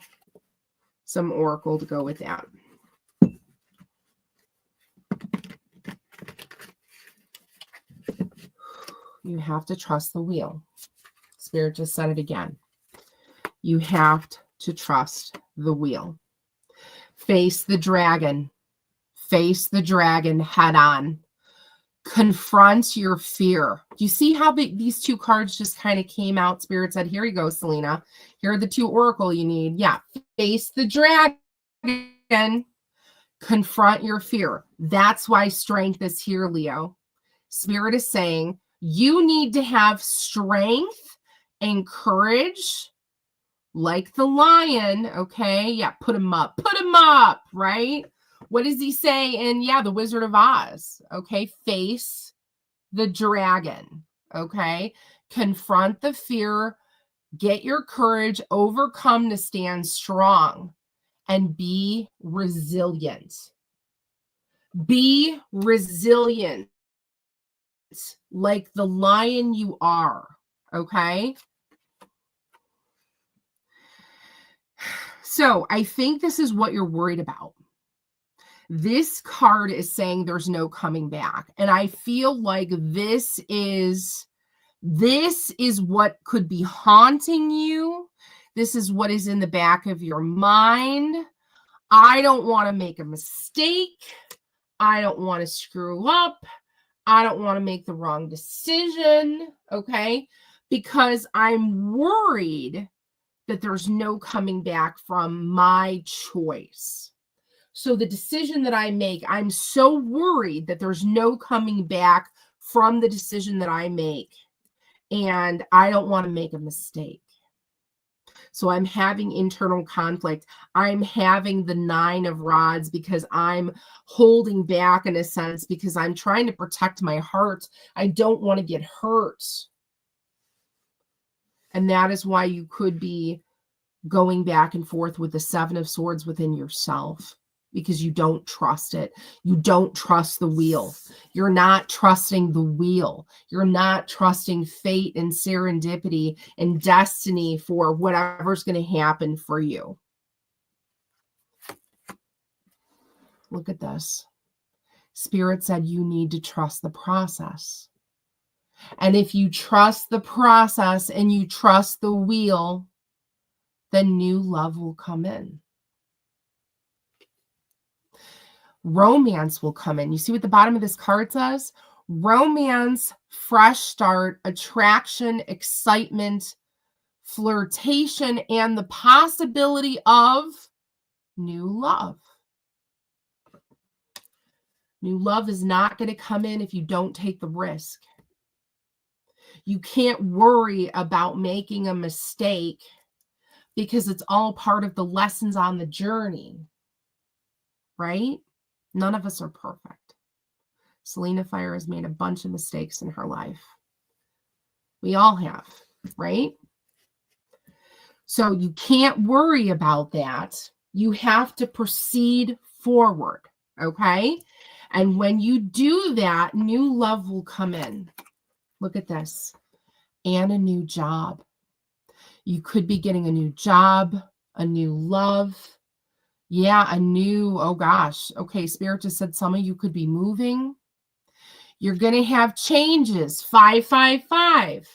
some oracle to go with that. You have to trust the wheel. Spirit just said it again. You have to trust the wheel. Face the dragon. Face the dragon head on. Confront your fear. Do you see how these 2 cards just kind of came out? Spirit said, here you go, Selena. Here are the 2 oracle you need. Yeah. Face the dragon. Confront your fear. That's why strength is here, Leo. Spirit is saying you need to have strength and courage like the lion. Okay. Yeah. Put him up. Put him up. Right. What does he say in, the Wizard of Oz? Okay. Face the dragon. Okay. Confront the fear. Get your courage. Overcome to stand strong. and be resilient. Be resilient like the lion you are, okay? So I think this is what you're worried about. This card is saying there's no coming back. And I feel like this is what could be haunting you. This is what is in the back of your mind. I don't want to make a mistake. I don't want to screw up. I don't want to make the wrong decision, okay? Because I'm worried that there's no coming back from my choice. So the decision that I make, I'm so worried that there's no coming back from the decision that I make. And I don't want to make a mistake. So I'm having internal conflict. I'm having the 9 of Rods because I'm holding back in a sense because I'm trying to protect my heart. I don't want to get hurt. And that is why you could be going back and forth with the 7 of Swords within yourself because you don't trust it. You don't trust the wheel. You're not trusting the wheel. You're not trusting fate and serendipity and destiny for whatever's going to happen for you. Look at this. Spirit said you need to trust the process. And if you trust the process and you trust the wheel, then new love will come in. Romance will come in. You see what the bottom of this card says? Romance, fresh start, attraction, excitement, flirtation, and the possibility of new love. New love is not going to come in if you don't take the risk. You can't worry about making a mistake because it's all part of the lessons on the journey, right? None of us are perfect. Selena Fire has made a bunch of mistakes in her life. We all have, right? So you can't worry about that. You have to proceed forward, okay? And when you do that, new love will come in. Look at this. And a new job. You could be getting a new job, a new love. Yeah, a new, oh gosh. Okay, Spirit just said some of you could be moving. You're going to have changes. 555.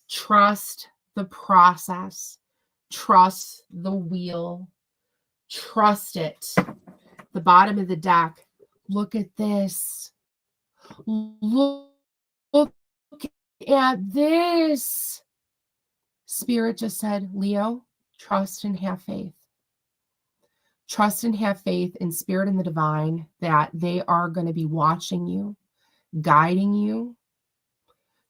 Trust the process. Trust the wheel. Trust it. The bottom of the deck. Look at this. Look at this. Spirit just said, Leo, trust and have faith. Trust and have faith in Spirit and the divine that they are going to be watching you, guiding you.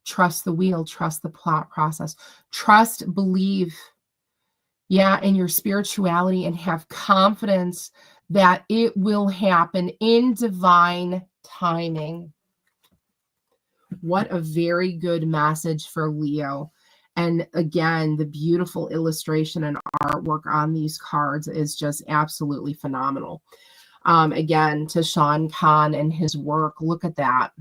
Trust the wheel, trust the plot process. Trust, believe, in your spirituality and have confidence that it will happen in divine timing. What a very good message for Leo. And again, the beautiful illustration and artwork on these cards is just absolutely phenomenal. Again, to Shawn Conn and his work, look at that.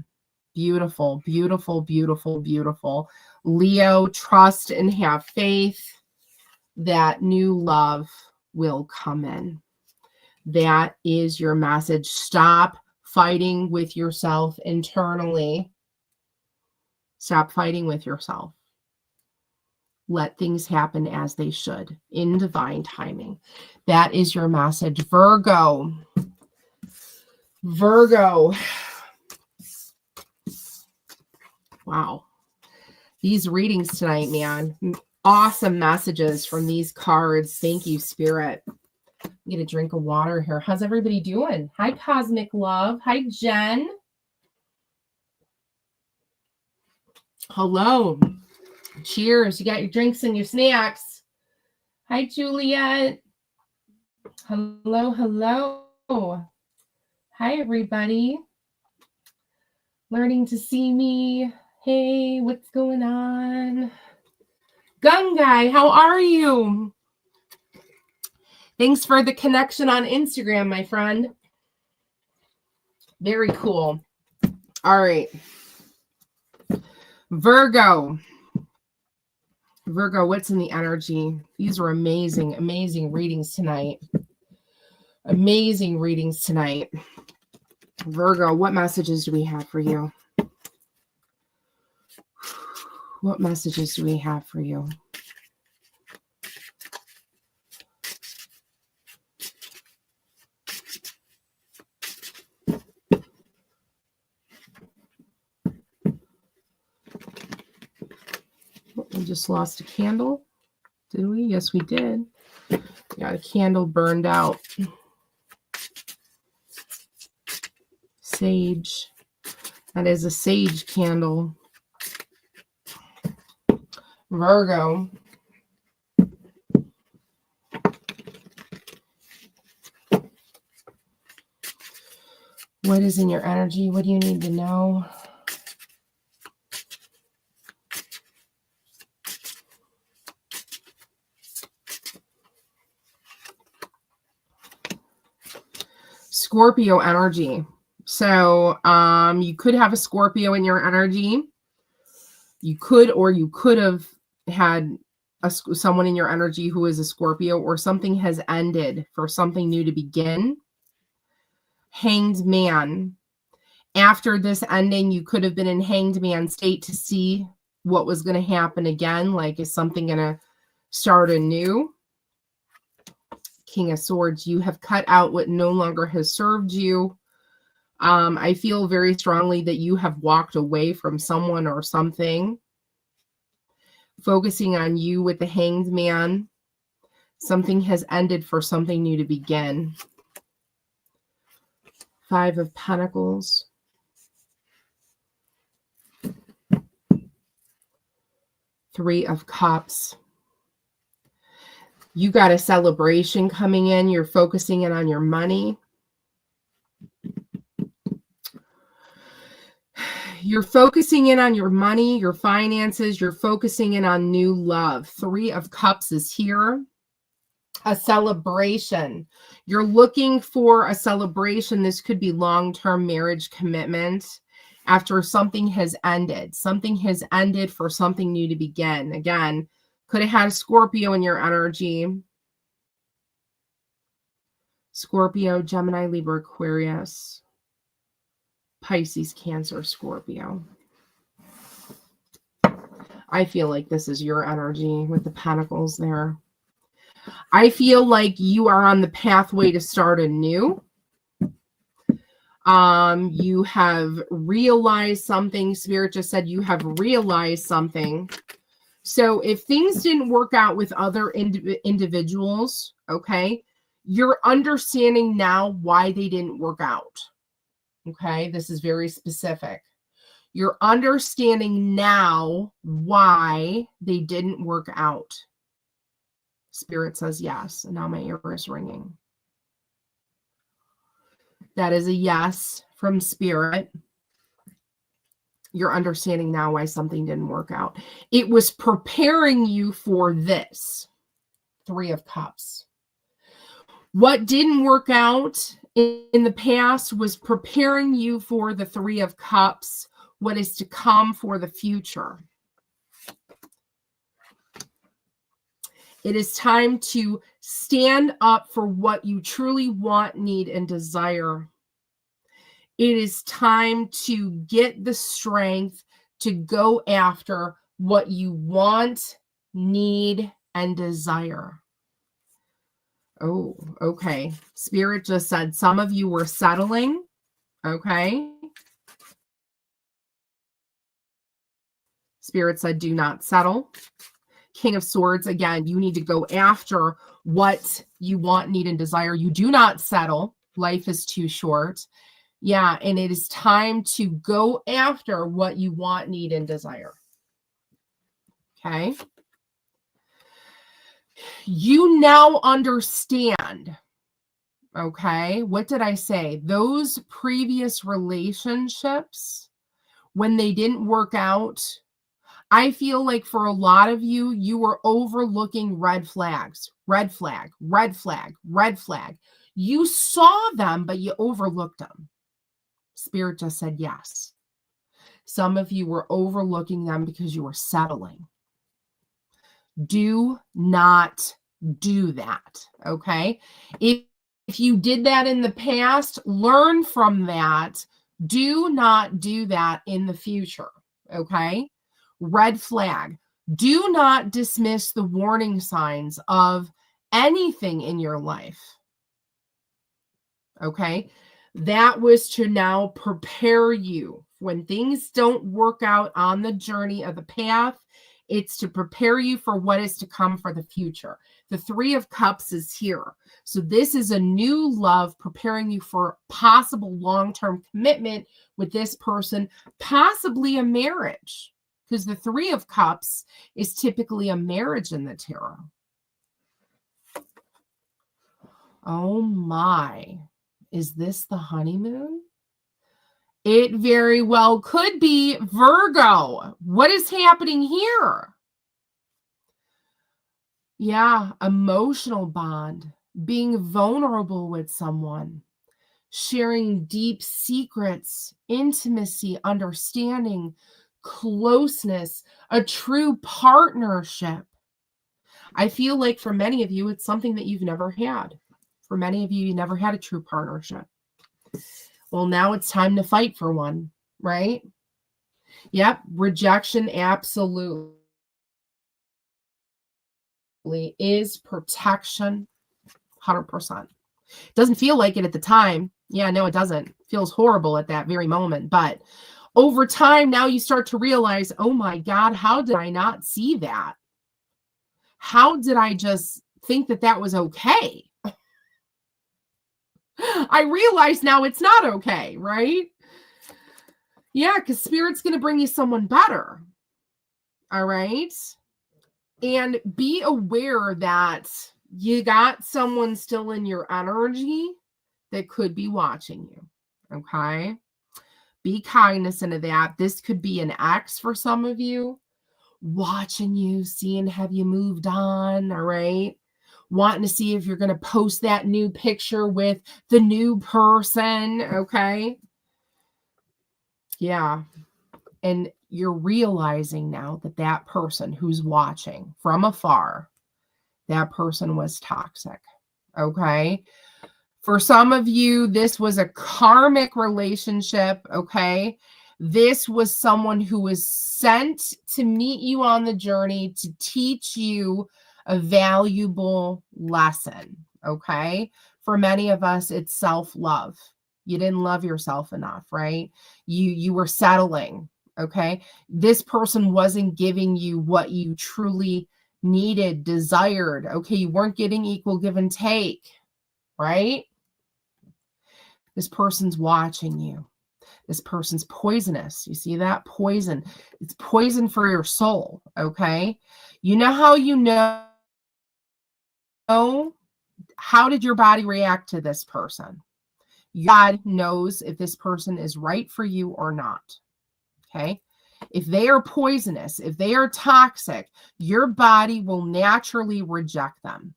Beautiful, beautiful, beautiful, beautiful. Leo, trust and have faith that new love will come in. That is your message. Stop fighting with yourself internally. Stop fighting with yourself. Let things happen as they should in divine timing. That is your message. Virgo. Virgo. Wow. These readings tonight, man. Awesome messages from these cards. Thank you, Spirit. Get a drink of water here. How's everybody doing? Hi, Cosmic Love. Hi, Jen. Hello. Cheers. You got your drinks and your snacks. Hi, Juliet. Hello, hello. Hi, everybody. Learning to see me. Hey, what's going on? Gun Guy, how are you? Thanks for the connection on Instagram, my friend. Very cool. All right. Virgo. Virgo, what's in the energy? These are amazing, amazing readings tonight. Amazing readings tonight. Virgo, what messages do we have for you? What messages do we have for you? We just lost a candle. Did we? Yes, we did. We got a candle burned out. Sage. That is a sage candle. Virgo. What is in your energy? What do you need to know? Scorpio energy. So you could have a Scorpio in your energy. You could have had someone in your energy who is a Scorpio, or something has ended for something new to begin. Hanged Man. After this ending, you could have been in Hanged Man state to see what was going to happen again. Like, is something going to start anew? King of Swords. You have cut out what no longer has served you. I feel very strongly that you have walked away from someone or something. Focusing on you with the Hanged Man. Something has ended for something new to begin. Five of Pentacles. Three of Cups. You got a celebration coming in. You're focusing in on your money. You're focusing in on your money, your finances. You're focusing in on new love. Three of Cups is here. A celebration. You're looking for a celebration. This could be long-term marriage commitment after something has ended. Something has ended for something new to begin. Again, could have had a Scorpio in your energy. Scorpio, Gemini, Libra, Aquarius, Pisces, Cancer, Scorpio. I feel like this is your energy with the Pentacles there. I feel like you are on the pathway to start anew. You have realized something. Spirit just said you have realized something. So if things didn't work out with other individuals, okay, you're understanding now why they didn't work out. Okay, this is very specific. You're understanding now why they didn't work out. Spirit says yes, and now my ear is ringing. That is a yes from Spirit. You're understanding now why something didn't work out. It was preparing you for this. Three of Cups. What didn't work out in the past was preparing you for the Three of Cups, what is to come for the future. It is time to stand up for what you truly want, need, and desire. It is time to get the strength to go after what you want, need, and desire. Oh, okay. Spirit just said some of you were settling. Okay. Spirit said do not settle. King of Swords, again, you need to go after what you want, need, and desire. You do not settle. Life is too short. Yeah, and it is time to go after what you want, need, and desire. Okay. You now understand. Okay. What did I say? Those previous relationships, when they didn't work out, I feel like for a lot of you, you were overlooking red flags. Red flag, red flag, red flag. You saw them, but you overlooked them. Spirit just said yes. Some of you were overlooking them because you were settling. Do not do that, okay? If you did that in the past, learn from that. Do not do that in the future, okay? Red flag. Do not dismiss the warning signs of anything in your life, okay? That was to now prepare you. When things don't work out on the journey of the path, it's to prepare you for what is to come for the future. The Three of Cups is here. So this is a new love preparing you for possible long-term commitment with this person, possibly a marriage, because the Three of Cups is typically a marriage in the tarot. Oh my, is this the honeymoon? It very well could be. Virgo. What is happening here? Yeah, emotional bond, being vulnerable with someone, sharing deep secrets, intimacy, understanding, closeness, a true partnership. I feel like for many of you, it's something that you've never had. For many of you, you never had a true partnership. Well, now it's time to fight for one, right? Yep, rejection absolutely is protection, 100%. Doesn't feel like it at the time. Yeah, no, it doesn't. It feels horrible at that very moment. But over time, now you start to realize, oh my God, how did I not see that? How did I just think that that was okay? I realize now it's not okay, right? Yeah, because Spirit's going to bring you someone better. All right? And be aware that you got someone still in your energy that could be watching you. Okay? Be cognizant of that. This could be an ex for some of you, watching you, seeing have you moved on, all right? Wanting to see if you're going to post that new picture with the new person, okay? Yeah. And you're realizing now that that person who's watching from afar, that person was toxic, okay? For some of you, this was a karmic relationship, okay? This was someone who was sent to meet you on the journey to teach you a valuable lesson, okay? For many of us, it's self-love. You didn't love yourself enough, right? You were settling, okay? This person wasn't giving you what you truly needed, desired, okay? You weren't getting equal give and take, right? This person's watching you. This person's poisonous. You see that? Poison. It's poison for your soul, okay? You know how you know? How did your body react to this person? God knows if this person is right for you or not, okay? If they are poisonous, if they are toxic, your body will naturally reject them.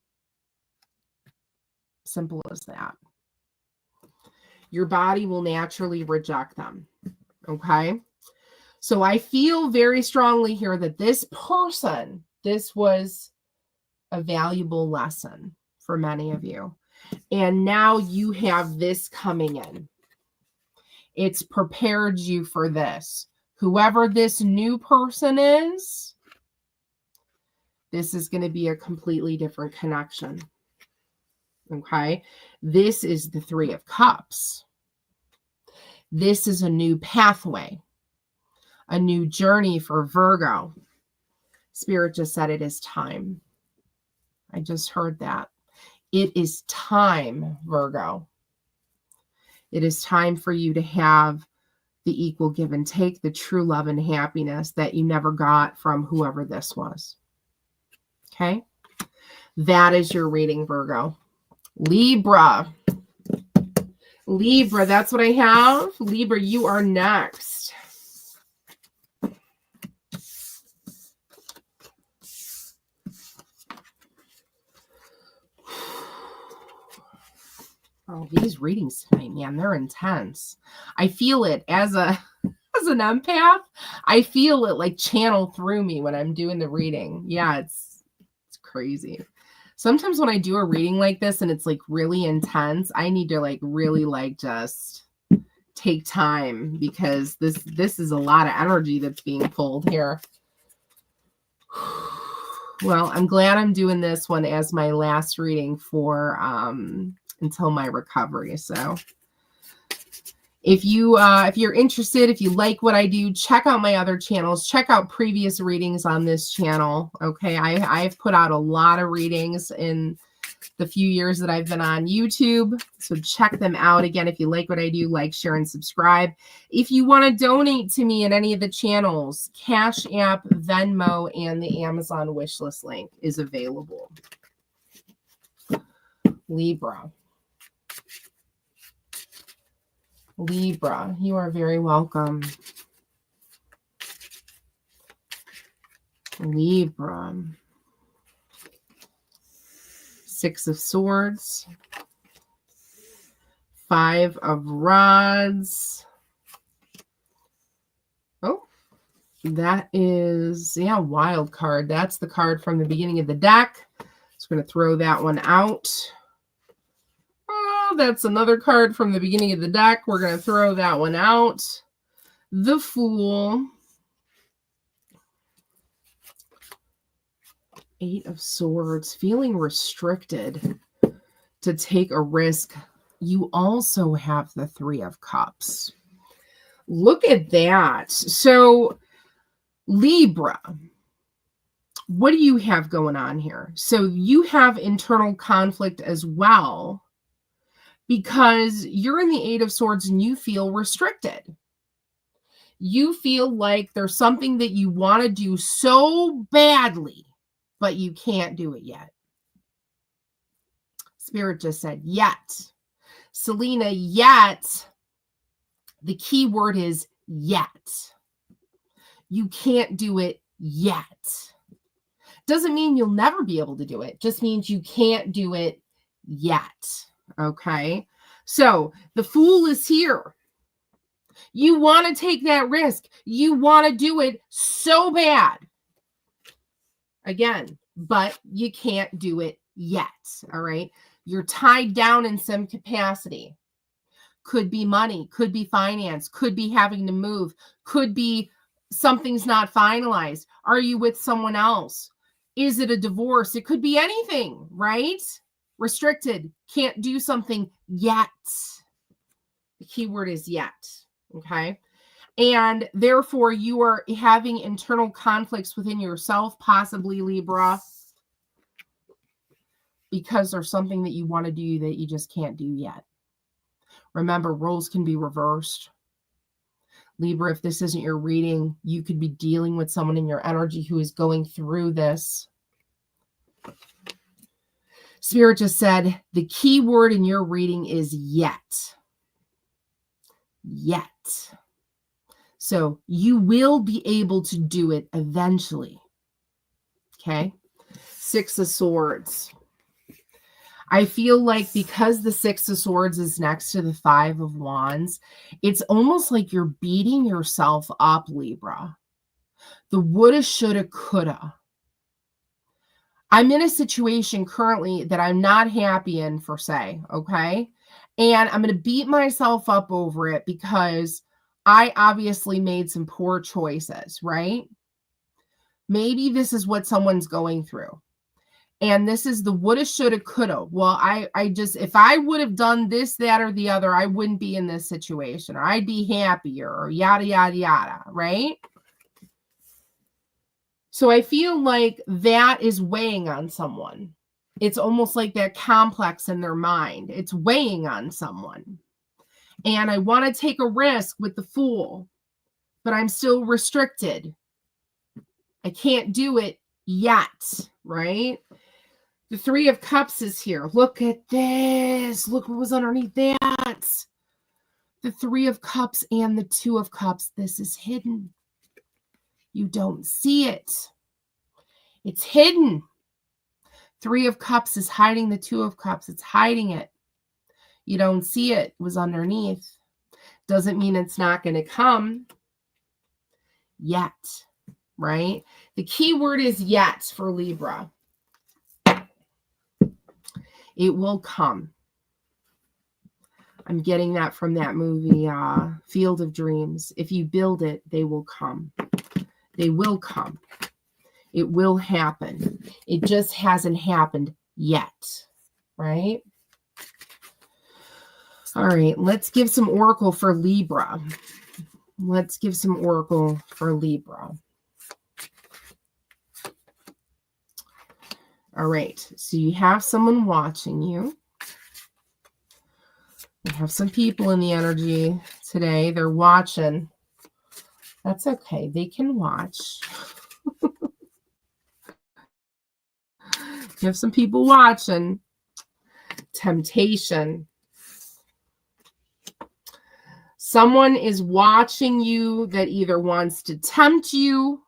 Simple as that. Your body will naturally reject them, okay? So I feel very strongly here that this person, this was a valuable lesson for many of you. And now you have this coming in. It's prepared you for this. Whoever this new person is, this is going to be a completely different connection. Okay? This is the Three of Cups. This is a new pathway, a new journey for Virgo. Spirit just said it is time. I just heard that. It is time, Virgo. It is time for you to have the equal give and take, the true love and happiness that you never got from whoever this was. Okay? That is your reading, Virgo. Libra. Libra, that's what I have. Libra, you are next. Oh, these readings tonight, man, they're intense. I feel it as an empath. I feel it like channel through me when I'm doing the reading. Yeah, it's crazy. Sometimes when I do a reading like this and it's like really intense, I need to like really like just take time, because this is a lot of energy that's being pulled here. Well, I'm glad I'm doing this one as my last reading for until my recovery. So if you're interested, if you like what I do, check out my other channels, check out previous readings on this channel. Okay, I've put out a lot of readings in the few years that I've been on YouTube, so check them out. Again, if you like what I do, like, share, and subscribe. If you want to donate to me in any of the channels, Cash App, Venmo, and the Amazon wishlist link is available. Libra. Libra, you are very welcome. Libra. Six of Swords. Five of Rods. Oh, that is, yeah, Wild card. That's the card from the beginning of the deck. So we're going to throw that one out. Oh, that's another card from the beginning of the deck. We're going to throw that one out. The Fool. Eight of Swords. Feeling restricted to take a risk. You also have the Three of Cups. Look at that. So, Libra, what do you have going on here? So, you have internal conflict as well, because you're in the Eight of Swords and you feel restricted. You feel like there's something that you want to do so badly, but you can't do it yet. Spirit just said, yet. Selena, yet. The key word is yet. You can't do it yet. Doesn't mean you'll never be able to do it. Just means you can't do it yet. Okay? So, the Fool is here. You want to take that risk. You want to do it so bad. Again, but you can't do it yet. All right? You're tied down in some capacity. Could be money, could be finance, could be having to move, could be something's not finalized. Are you with someone else? Is it a divorce? It could be anything, right? Restricted, can't do something yet. The key word is yet, okay? And therefore, you are having internal conflicts within yourself, possibly, Libra, because there's something that you want to do that you just can't do yet. Remember, roles can be reversed. Libra, if this isn't your reading, you could be dealing with someone in your energy who is going through this. Spirit just said the key word in your reading is yet. Yet. So you will be able to do it eventually. Okay? Six of Swords. I feel like because the Six of Swords is next to the Five of Wands, it's almost like you're beating yourself up, Libra. The woulda, shoulda, coulda. I'm in a situation currently that I'm not happy in, per se, okay? And I'm going to beat myself up over it because I obviously made some poor choices, right? Maybe this is what someone's going through. And this is the woulda, shoulda, coulda. Well, I just, if I would have done this, that, or the other, I wouldn't be in this situation, or I'd be happier, or yada, yada, yada, right? So I feel like that is weighing on someone. It's almost like that complex in their mind. It's weighing on someone. And I want to take a risk with the Fool, but I'm still restricted. I can't do it yet, right? The Three of Cups is here. Look at this. Look what was underneath that. The Three of Cups and the Two of Cups. This is hidden. You don't see it. It's hidden. Three of Cups is hiding the Two of Cups. It's hiding it. You don't see it. It was underneath. Doesn't mean it's not going to come yet, right? The key word is yet for Libra. It will come. I'm getting that from that movie, Field of Dreams. If you build it, they will come. They will come. It will happen. It just hasn't happened yet, right? All right, let's give some oracle for Libra. Let's give some oracle for Libra. All right, so you have someone watching you. We have some people in the energy today. They're watching. That's okay. They can watch. You have some people watching. Temptation. Someone is watching you that either wants to tempt you,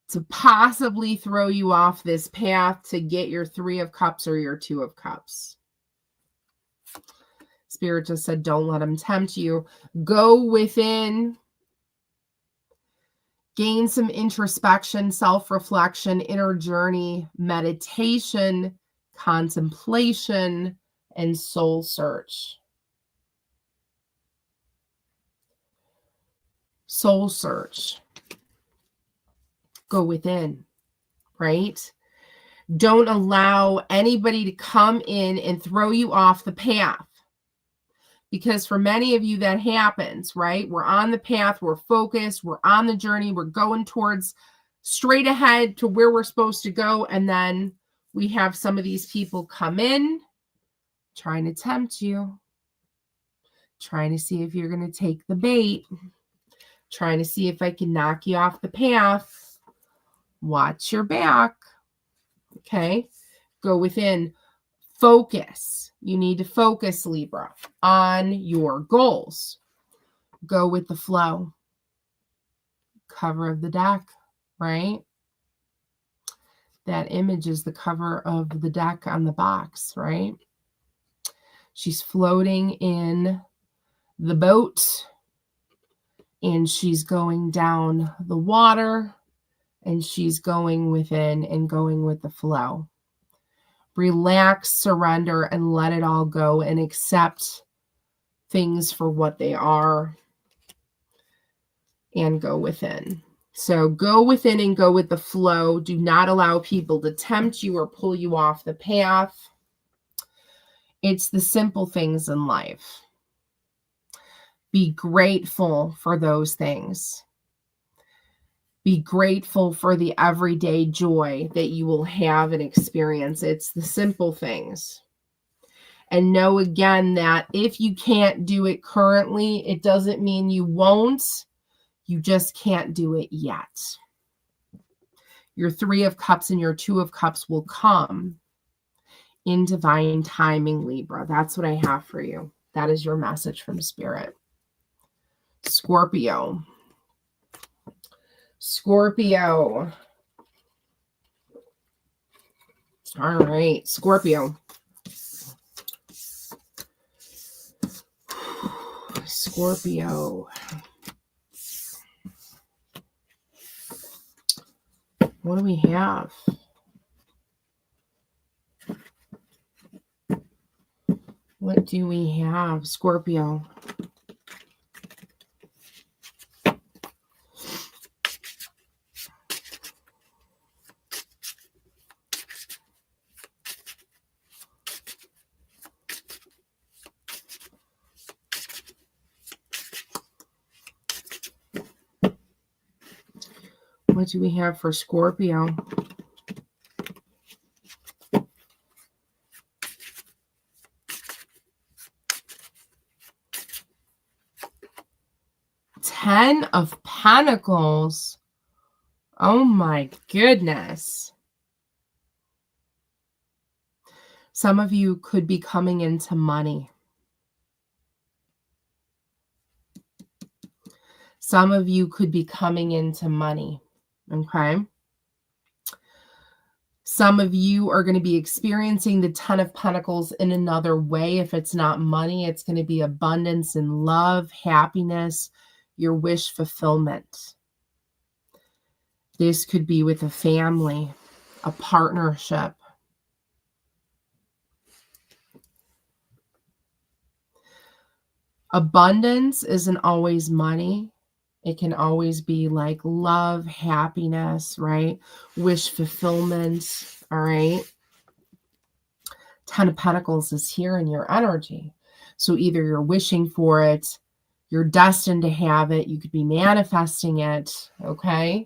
to possibly throw you off this path to get your 3 of Cups or your 2 of Cups. Spirit just said, don't let them tempt you. Go within. Gain some introspection, self-reflection, inner journey, meditation, contemplation, and soul search. Soul search. Go within, right? Don't allow anybody to come in and throw you off the path. Because for many of you, that happens, right? We're on the path, we're focused, we're on the journey, we're going towards straight ahead to where we're supposed to go. And then we have some of these people come in, trying to tempt you, trying to see if you're going to take the bait, trying to see if I can knock you off the path. Watch your back. Okay? Go within. Focus. You need to focus, Libra, on your goals. Go with the flow. Cover of the deck, right? That image is the cover of the deck on the box, right? She's floating in the boat, and she's going down the water, and she's going within and going with the flow. Relax, surrender, and let it all go and accept things for what they are and go within. So go within and go with the flow. Do not allow people to tempt you or pull you off the path. It's the simple things in life. Be grateful for those things. Be grateful for the everyday joy that you will have and experience. It's the simple things. And know again that if you can't do it currently, it doesn't mean you won't. You just can't do it yet. Your 3 of Cups and your 2 of Cups will come in divine timing, Libra. That's what I have for you. That is your message from Spirit. Scorpio. Scorpio. All right, Scorpio. Scorpio. What do we have? What do we have, Scorpio? What do we have for Scorpio? Ten of Pentacles. Oh my goodness. Some of you could be coming into money. Some of you could be coming into money. Okay. Some of you are going to be experiencing the Ten of Pentacles in another way. If it's not money, it's going to be abundance and love, happiness, your wish fulfillment. This could be with a family, a partnership. Abundance isn't always money. It can always be like love, happiness, right? Wish fulfillment, all right? Ten of Pentacles is here in your energy. So either you're wishing for it, you're destined to have it, you could be manifesting it, okay?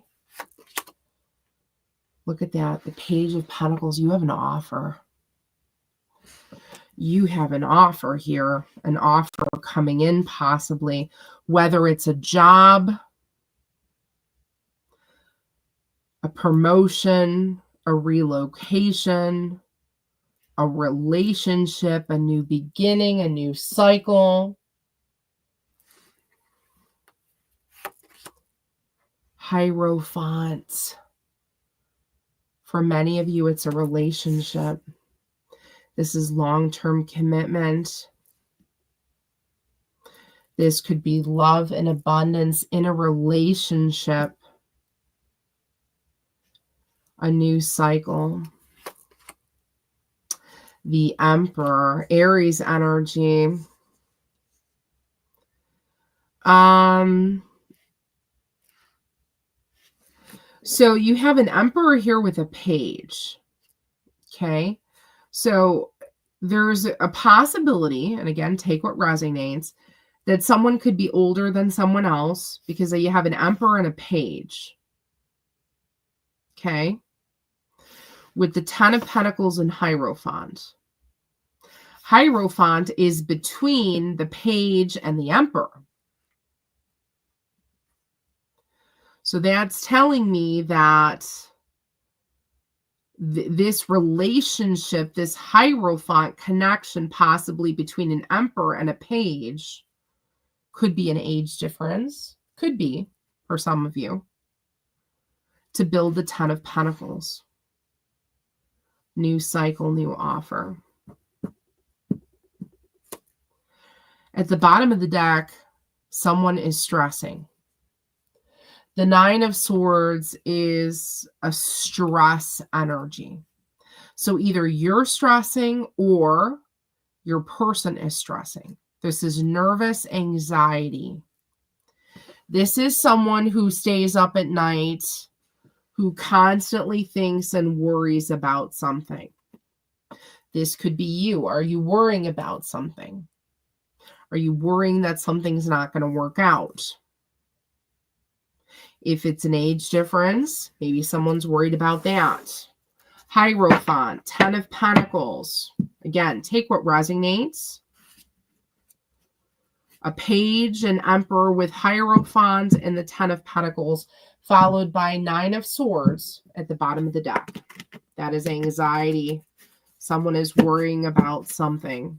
Look at that, the Page of Pentacles. You have an offer. You have an offer here, an offer coming in possibly, whether it's a job, a promotion, a relocation, a relationship, a new beginning, a new cycle. Hierophant. For many of you, it's a relationship. This is long-term commitment. This could be love and abundance in a relationship. A new cycle. The Emperor, Aries energy. So you have an Emperor here with a Page. Okay. So there's a possibility, and again, take what resonates, that someone could be older than someone else because you have an Emperor and a Page. Okay. With the Ten of Pentacles and Hierophant. Hierophant is between the Page and the Emperor. So that's telling me that this relationship, this Hierophant connection, possibly between an Emperor and a Page, could be an age difference. Could be, for some of you, to build the Ten of Pentacles. New cycle, new offer. At the bottom of the deck, someone is stressing. The Nine of Swords is a stress energy. So either you're stressing or your person is stressing. This is nervous anxiety. This is someone who stays up at night, who constantly thinks and worries about something. This could be you. Are you worrying about something? Are you worrying that something's not going to work out? If it's an age difference, maybe someone's worried about that. Hierophant, Ten of Pentacles. Again, take what resonates. A Page, an Emperor with Hierophant and the Ten of Pentacles, followed by Nine of Swords at the bottom of the deck. That is anxiety. Someone is worrying about something.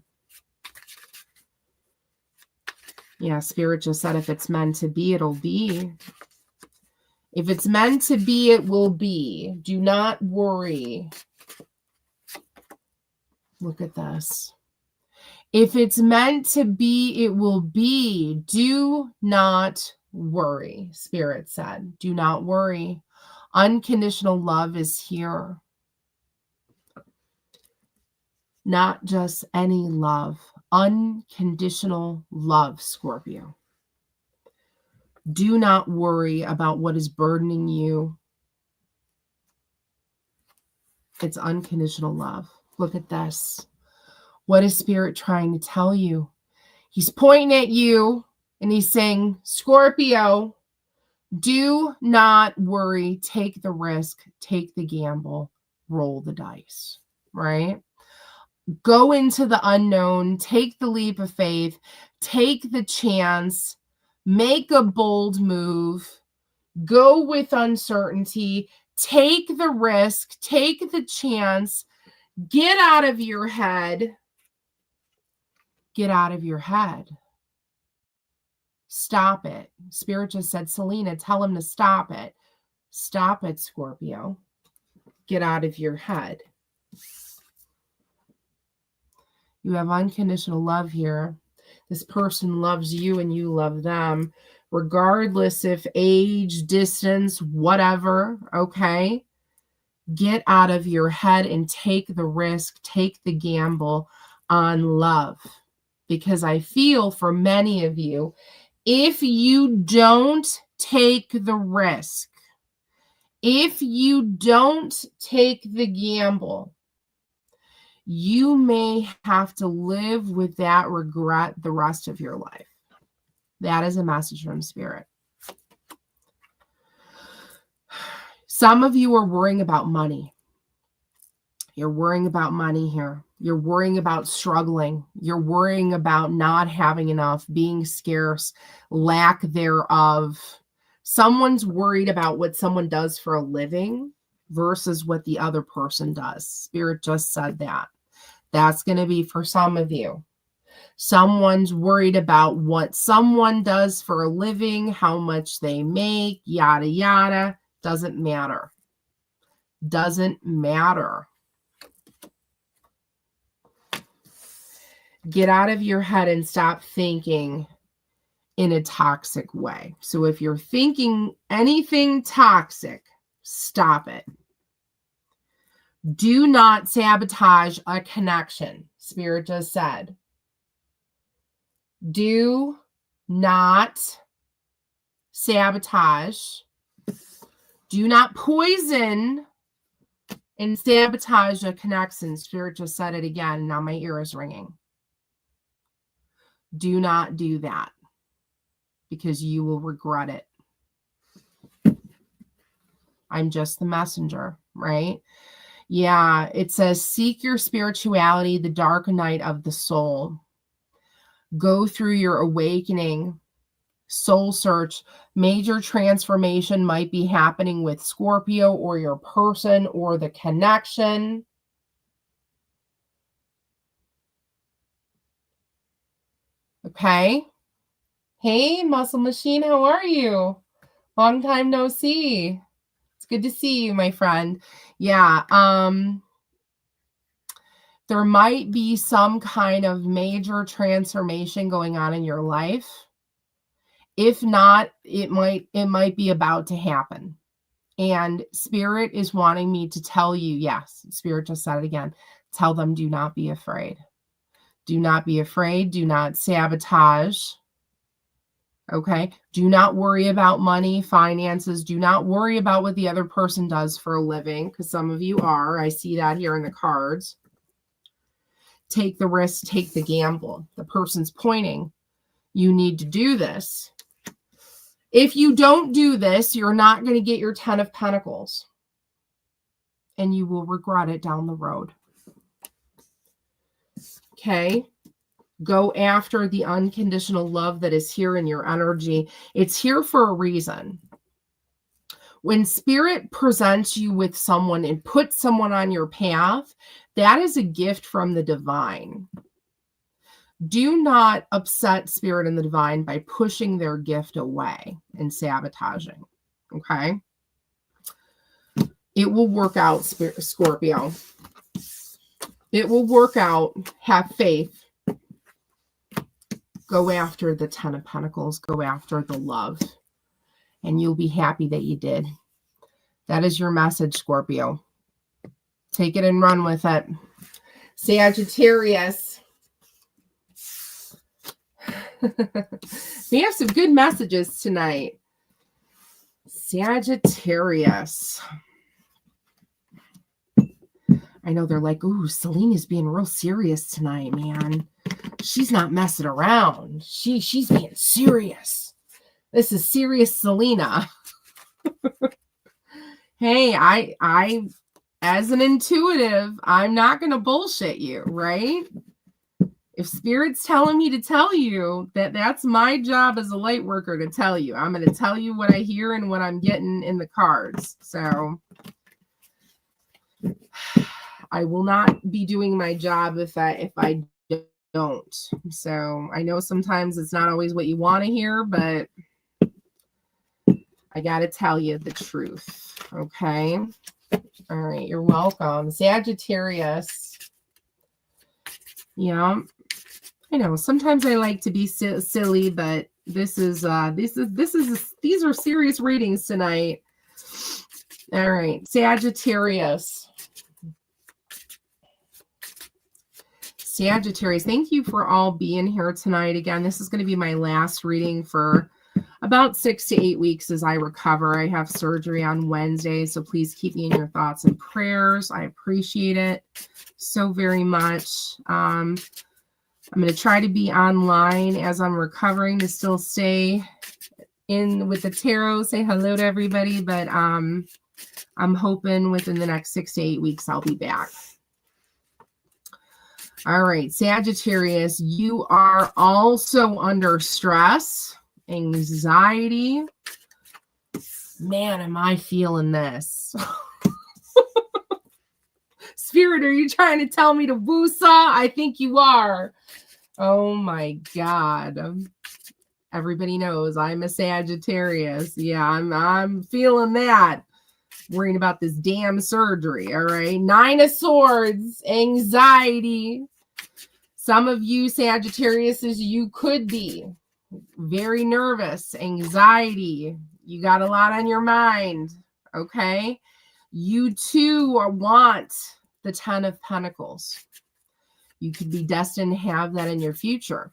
Yeah, Spirit just said if it's meant to be, it'll be. If it's meant to be, it will be. Do not worry. Look at this. If it's meant to be, it will be. Do not worry, Spirit said. Do not worry. Unconditional love is here. Not just any love. Unconditional love, Scorpio. Do not worry about what is burdening you. It's unconditional love. Look at this. What is Spirit trying to tell you? He's pointing at you and he's saying, Scorpio, do not worry. Take the risk. Take the gamble. Roll the dice. Right? Go into the unknown. Take the leap of faith. Take the chance. Make a bold move. Go with uncertainty. Take the risk. Take the chance. Get out of your head. Get out of your head. Stop it. Spirit just said, Selena, tell him to stop it. Stop it, Scorpio. Get out of your head. You have unconditional love here. This person loves you and you love them, regardless if age, distance, whatever, okay? Get out of your head and take the risk, take the gamble on love. Because I feel for many of you, if you don't take the risk, if you don't take the gamble, you may have to live with that regret the rest of your life. That is a message from Spirit. Some of you are worrying about money. You're worrying about money here. You're worrying about struggling. You're worrying about not having enough, being scarce, lack thereof. Someone's worried about what someone does for a living versus what the other person does. Spirit just said that. That's going to be for some of you. Someone's worried about what someone does for a living, how much they make, yada, yada. Doesn't matter. Doesn't matter. Get out of your head and stop thinking in a toxic way. So if you're thinking anything toxic, stop it. Do not sabotage a connection. Spirit just said. Do not sabotage. Do not poison and sabotage a connection. Spirit just said it again. Now my ear is ringing. Do not do that because you will regret it. I'm just the messenger, right? Yeah, it says, seek your spirituality, the dark night of the soul. Go through your awakening, soul search. Major transformation might be happening with Scorpio or your person or the connection. Okay. Hey, Muscle Machine, how are you? Long time no see. It's good to see you, my friend. Yeah. There might be some kind of major transformation going on in your life. If not, it might be about to happen. And Spirit is wanting me to tell you, yes, Spirit just said it again. Tell them, do not be afraid. Do not be afraid. Do not sabotage. Okay. Do not worry about money, finances. Do not worry about what the other person does for a living, because some of you are. I see that here in the cards. Take the risk, take the gamble. The person's pointing. You need to do this. If you don't do this, you're not going to get your 10 of Pentacles. And you will regret it down the road. Okay. Go after the unconditional love that is here in your energy. It's here for a reason. When Spirit presents you with someone and puts someone on your path, that is a gift from the divine. Do not upset Spirit and the divine by pushing their gift away and sabotaging. Okay? It will work out, Scorpio. It will work out. Have faith. Go after the 10 of Pentacles. Go after the love. And you'll be happy that you did. That is your message, Scorpio. Take it and run with it. Sagittarius. We have some good messages tonight. Sagittarius. I know they're like, ooh, Selena's being real serious tonight, man. She's not messing around. She's being serious. This is serious Selena. Hey, I as an intuitive, I'm not going to bullshit you, right? If Spirit's telling me to tell you that, that's my job as a light worker to tell you. I'm going to tell you what I hear and what I'm getting in the cards. So I will not be doing my job if I don't. So I know sometimes it's not always what you want to hear, but I got to tell you the truth. Okay. All right, you're welcome. Sagittarius. Yeah, I know. Sometimes I like to be silly, but these are serious readings tonight. All right, Sagittarius. Sagittarius, thank you for all being here tonight. Again, this is going to be my last reading for about 6 to 8 weeks as I recover. I have surgery on Wednesday, so please keep me in your thoughts and prayers. I appreciate it so very much. I'm going to try to be online as I'm recovering to still stay in with the tarot, say hello to everybody, but I'm hoping within the next 6 to 8 weeks I'll be back. All right, Sagittarius, you are also under stress, anxiety. Man, am I feeling this. Spirit, are you trying to tell me to woosah? I think you are. Oh my God. Everybody knows I'm a Sagittarius. Yeah, I'm feeling that. Worrying about this damn surgery. All right. 9 of Swords, anxiety. Some of you Sagittariuses, you could be very nervous, anxiety. You got a lot on your mind. Okay. You too want the 10 of Pentacles. You could be destined to have that in your future.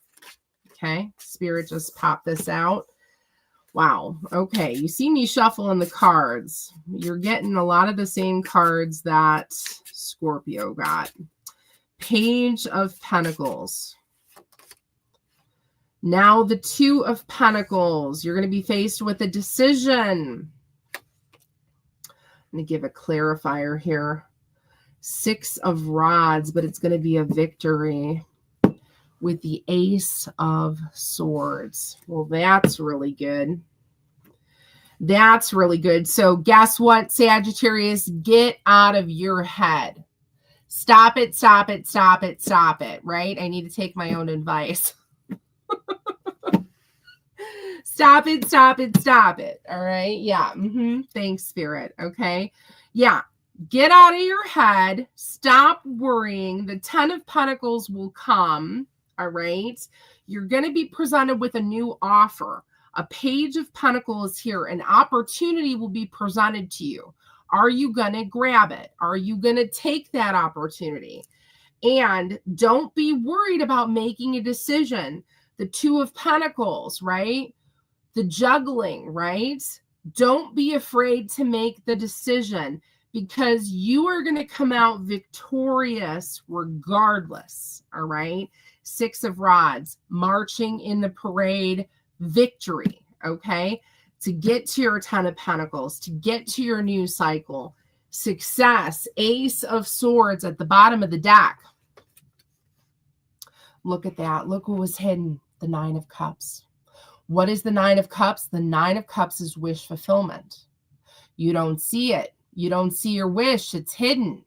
Okay. Spirit just popped this out. Wow. Okay. You see me shuffling the cards. You're getting a lot of the same cards that Scorpio got. Page of Pentacles. Now the 2 of Pentacles. You're going to be faced with a decision. I'm going to give a clarifier here. 6 of Rods, but it's going to be a victory with the Ace of Swords. Well, that's really good. That's really good. So guess what, Sagittarius? Get out of your head. Stop it, stop it, stop it, stop it, right? I need to take my own advice. Stop it, stop it, stop it. All right. Yeah. Thanks, Spirit. Okay. Yeah. Get out of your head. Stop worrying. The 10 of Pentacles will come. All right. You're going to be presented with a new offer. A Page of Pentacles here. An opportunity will be presented to you. Are you going to grab it? Are you going to take that opportunity? And don't be worried about making a decision. The 2 of Pentacles, right? The juggling, right? Don't be afraid to make the decision because you are going to come out victorious regardless, all right? 6 of Rods, marching in the parade, victory, okay? To get to your 10 of Pentacles, to get to your new cycle, success, Ace of Swords at the bottom of the deck. Look at that. Look what was hidden, the 9 of Cups. What is the 9 of Cups? The 9 of Cups is wish fulfillment. You don't see it. You don't see your wish. It's hidden.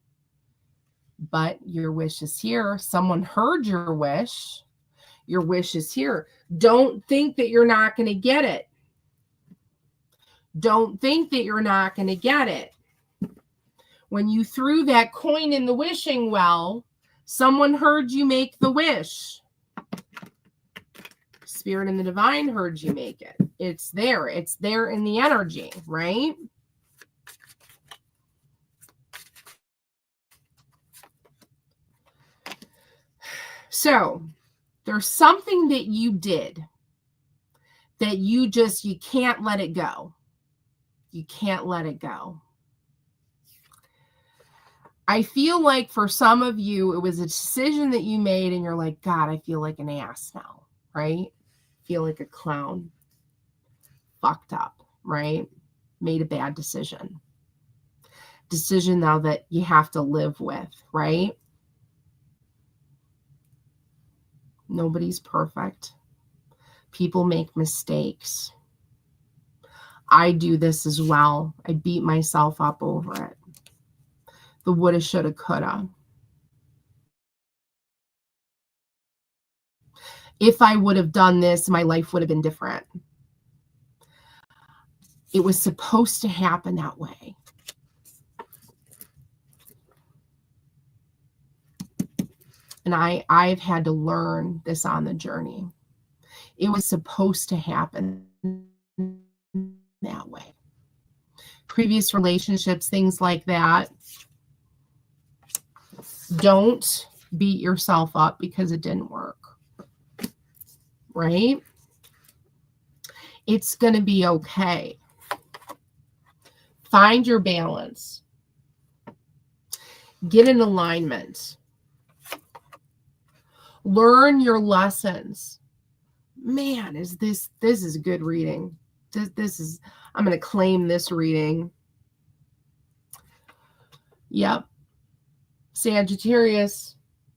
But your wish is here. Someone heard your wish. Your wish is here. Don't think that you're not going to get it. Don't think that you're not going to get it. When you threw that coin in the wishing well, someone heard you make the wish. Spirit and the divine heard you make it. It's there. It's there in the energy, right? So there's something that you did that you can't let it go. You can't let it go. I feel like for some of you, it was a decision that you made and you're like, God, I feel like an ass now, right? Feel like a clown. Fucked up, right? Made a bad decision. Decision now that you have to live with, right? Nobody's perfect. People make mistakes. I do this as well. I beat myself up over it. The woulda, shoulda, coulda. If I would have done this, my life would have been different. It was supposed to happen that way. And I've had to learn this on the journey. It was supposed to happen that way. Previous relationships, things like that. Don't beat yourself up because it didn't work. Right? It's going to be okay. Find your balance. Get in alignment. Learn your lessons. Man, this is good reading. This is, I'm going to claim this reading. Yep. Sagittarius,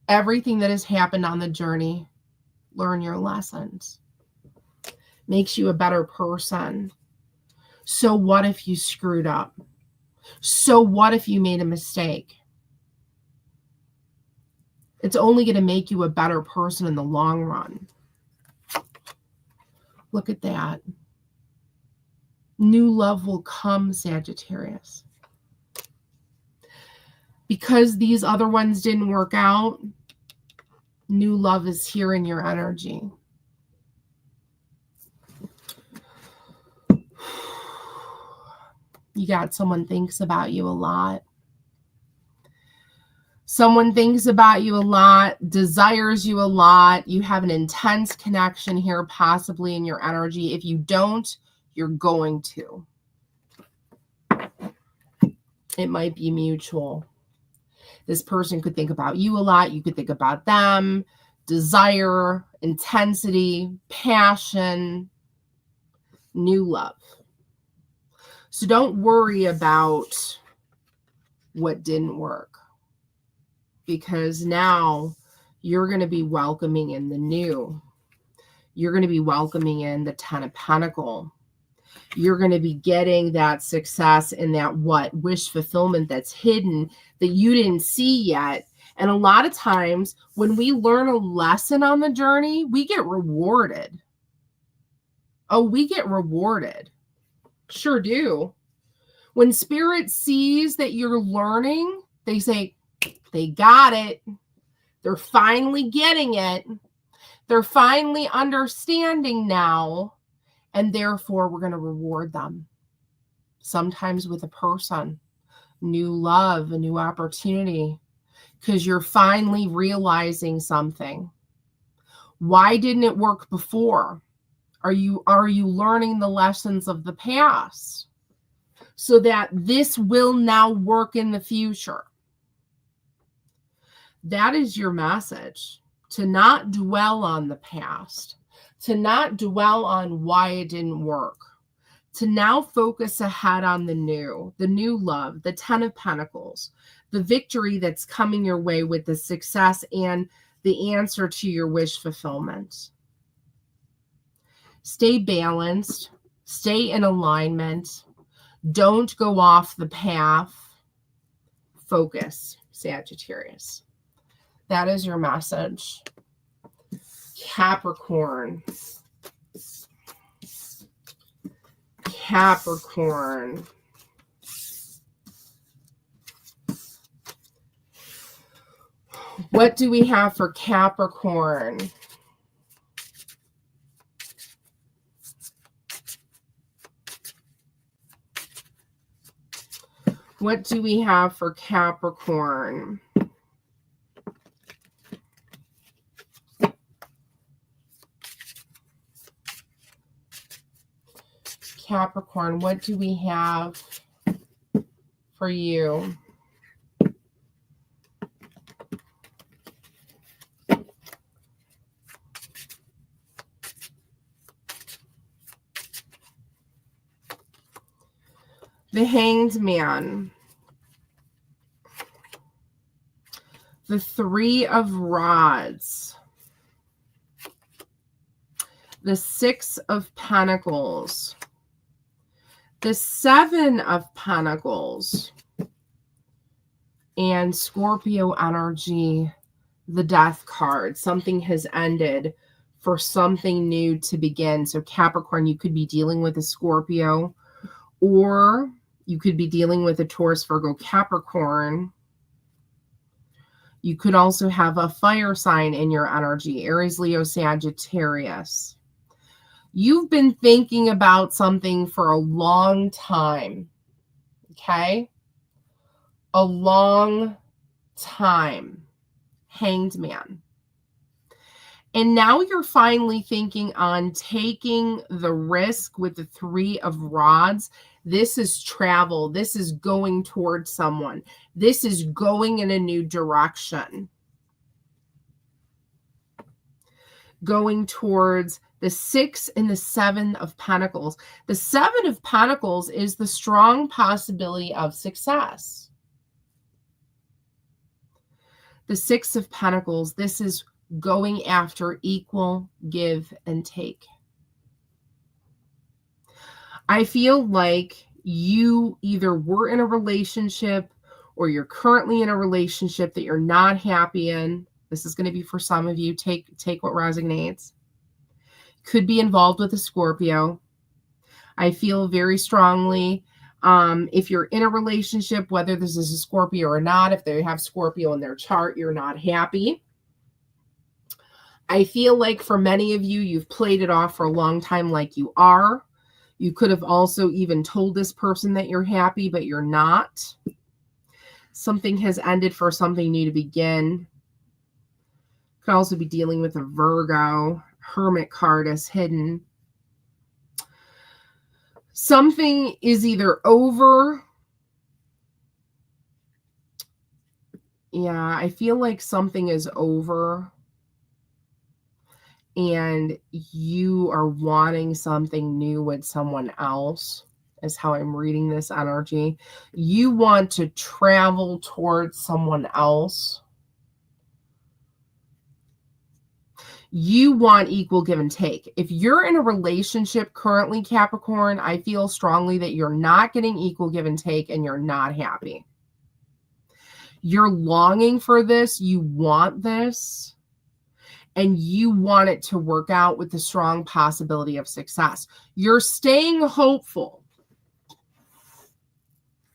everything that has happened on the journey, learn your lessons. Makes you a better person. So what if you screwed up? So what if you made a mistake? It's only going to make you a better person in the long run. Look at that. New love will come, Sagittarius. Because these other ones didn't work out, new love is here in your energy. You got someone thinks about you a lot. Someone thinks about you a lot, desires you a lot. You have an intense connection here, possibly in your energy. If you don't, you're going to. It might be mutual. This person could think about you a lot. You could think about them. Desire, intensity, passion, new love. So don't worry about what didn't work. Because now you're going to be welcoming in the new. You're going to be welcoming in the 10 of Pentacles. You're going to be getting that success and that wish fulfillment that's hidden that you didn't see yet. And a lot of times when we learn a lesson on the journey, we get rewarded. Oh, we get rewarded. Sure do. When Spirit sees that you're learning, they say, they got it. They're finally getting it. They're finally understanding now. And therefore, we're going to reward them. Sometimes with a person. New love, a new opportunity. Because you're finally realizing something. Why didn't it work before? Are you learning the lessons of the past? So that this will now work in the future. That is your message, to not dwell on the past, to not dwell on why it didn't work, to now focus ahead on the new love, the 10 of Pentacles, the victory that's coming your way with the success and the answer to your wish fulfillment. Stay balanced, stay in alignment, don't go off the path, focus, Sagittarius. That is your message. Capricorn. Capricorn. What do we have for Capricorn? What do we have for Capricorn? Capricorn, what do we have for you? The Hanged Man. The Three of Rods. The Six of Pentacles. The Seven of Pentacles. And Scorpio energy, the Death card. Something has ended for something new to begin. So Capricorn, you could be dealing with a Scorpio, or you could be dealing with a Taurus, Virgo, Capricorn. You could also have a fire sign in your energy, Aries, Leo, Sagittarius. You've been thinking about something for a long time, okay? A long time. Hanged Man. And now you're finally thinking on taking the risk with the Three of Rods. This is travel. This is going towards someone. This is going in a new direction. Going towards the 6 and the 7 of Pentacles. The 7 of Pentacles is the strong possibility of success. The 6 of Pentacles, this is going after equal give and take. I feel like you either were in a relationship or you're currently in a relationship that you're not happy in. This is going to be for some of you. Take what resonates. Could be involved with a Scorpio. I feel very strongly if you're in a relationship, whether this is a Scorpio or not, if they have Scorpio in their chart, you're not happy. I feel like for many of you, you've played it off for a long time like you are. You could have also even told this person that you're happy, but you're not. Something has ended for something new to begin. Could also be dealing with a Virgo. Hermit card is hidden. Something is either over. Yeah, I feel like something is over. And you are wanting something new with someone else, is how I'm reading this energy. You want to travel towards someone else. You want equal give and take. If you're in a relationship currently, Capricorn, I feel strongly that you're not getting equal give and take and you're not happy. You're longing for this. You want this. And you want it to work out with the strong possibility of success. You're staying hopeful.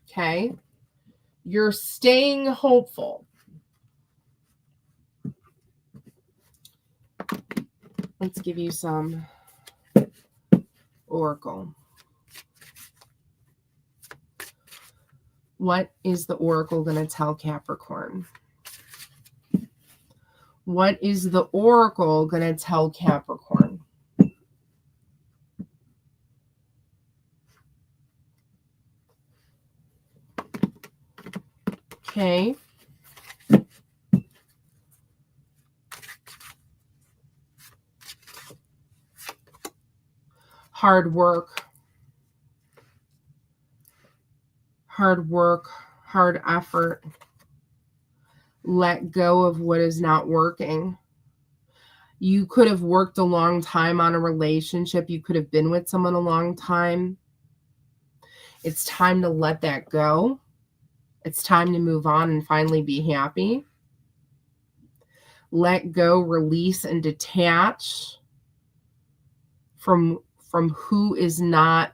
Okay? You're staying hopeful. Let's give you some Oracle. What is the Oracle going to tell Capricorn? What is the Oracle going to tell Capricorn? Okay. Hard work. Hard work, hard effort. Let go of what is not working. You could have worked a long time on a relationship. You could have been with someone a long time. It's time to let that go. It's time to move on and finally be happy. Let go, release, and detach from who is not,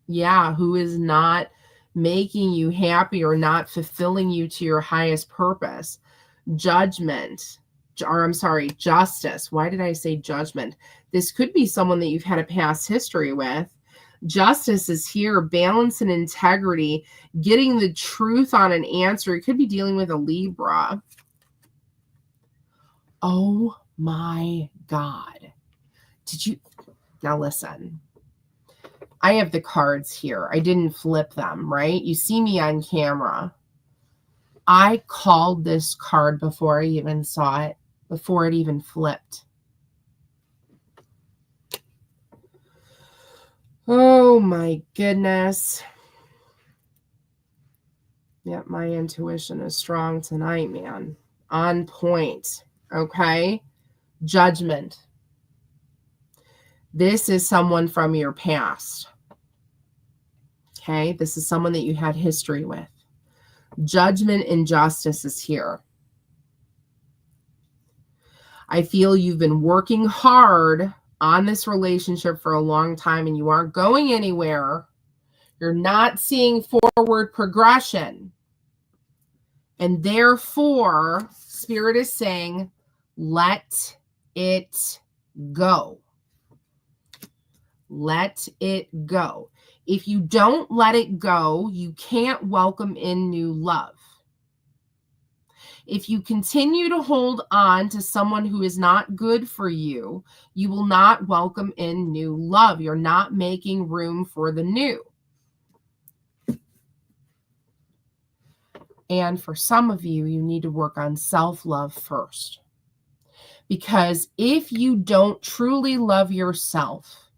who is not making you happy or not fulfilling you to your highest purpose. Judgment, or I'm sorry, justice. Why did I say judgment? This could be someone that you've had a past history with. Justice is here, balance and integrity, getting the truth on an answer. You could be dealing with a Libra. Oh my God. Did you? Now listen. I have the cards here. I didn't flip them, right? You see me on camera. I called this card before I even saw it, before it even flipped. Oh my goodness. Yep, my intuition is strong tonight, man. On point. Okay? Judgment. This is someone from your past. Okay? This is someone that you had history with. Judgment and justice is here. I feel you've been working hard on this relationship for a long time and you aren't going anywhere. You're not seeing forward progression. And therefore, Spirit is saying, let it go. Let it go. If you don't let it go, you can't welcome in new love. If you continue to hold on to someone who is not good for you, you will not welcome in new love. You're not making room for the new. And for some of you, you need to work on self-love first. Because if you don't truly love yourself,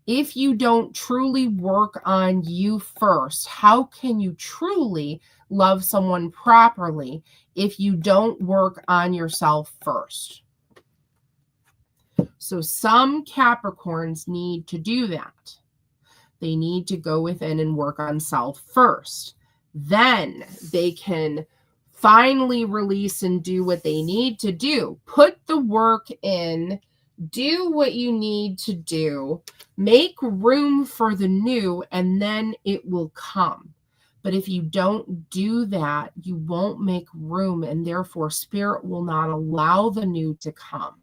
if you don't truly work on you first, how can you truly love someone properly if you don't work on yourself first? So some Capricorns need to do that. They need to go within and work on self first. Then they can finally release and do what they need to do. Put the work in, do what you need to do, make room for the new, and then it will come. But if you don't do that, you won't make room, and therefore Spirit will not allow the new to come.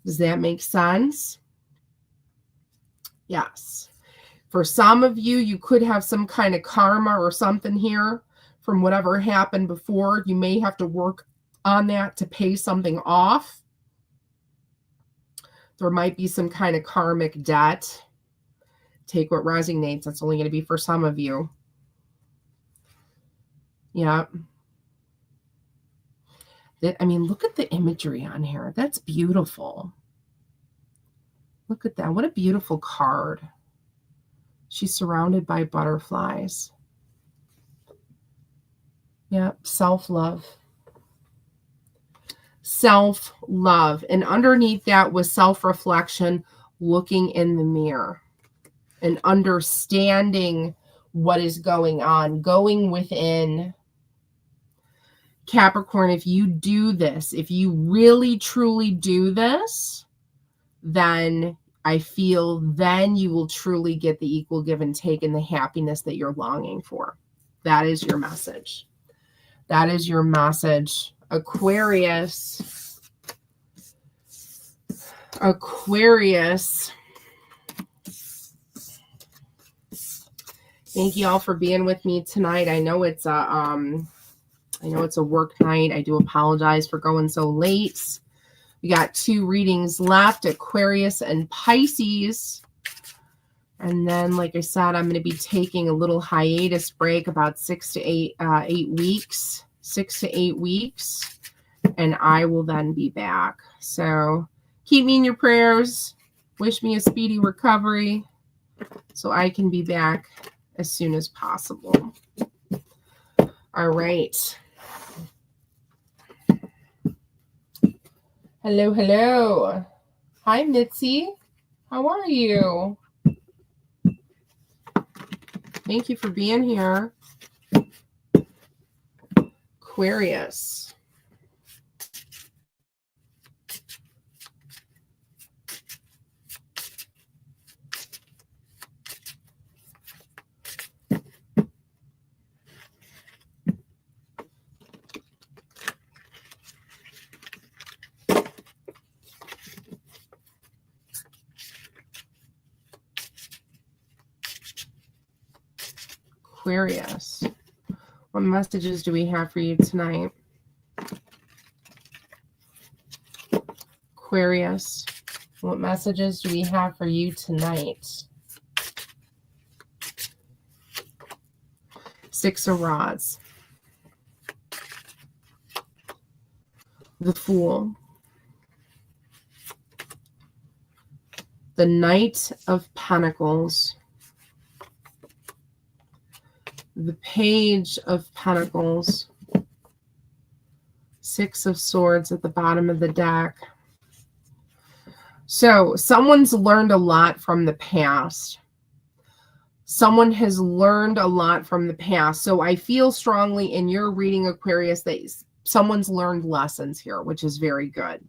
Does that make sense? Yes. For some of you, you could have some kind of karma or something here from whatever happened before. You may have to work on that to pay something off. There might be some kind of karmic debt. Take what resonates. That's only going to be for some of you. Yeah. I mean, look at the imagery on here. That's beautiful. Look at that. What a beautiful card. She's surrounded by butterflies. Yep, self-love. Self-love. And underneath that was self-reflection, looking in the mirror and understanding what is going on, going within. Capricorn, if you do this, if you really truly do this, then I feel then you will truly get the equal give and take and the happiness that you're longing for. That is your message. That is your message. Aquarius. Aquarius. Thank you all for being with me tonight. I know it's a work night. I do apologize for going so late. We got 2 readings left, Aquarius and Pisces. And then, like I said, I'm going to be taking a little hiatus break, about 6 to 8 weeks. 6 to 8 weeks. And I will then be back. So keep me in your prayers. Wish me a speedy recovery so I can be back as soon as possible. All right. Hello, hello. Hi, Mitzi. How are you? Thank you for being here. Aquarius. Aquarius. What messages do we have for you tonight? Aquarius. What messages do we have for you tonight? 6 of Rods. The Fool. The Knight of Pentacles. The Page of Pentacles. 6 of Swords at the bottom of the deck. So someone's learned a lot from the past. Someone has learned a lot from the past. So I feel strongly in your reading, Aquarius, that someone's learned lessons here, which is very good.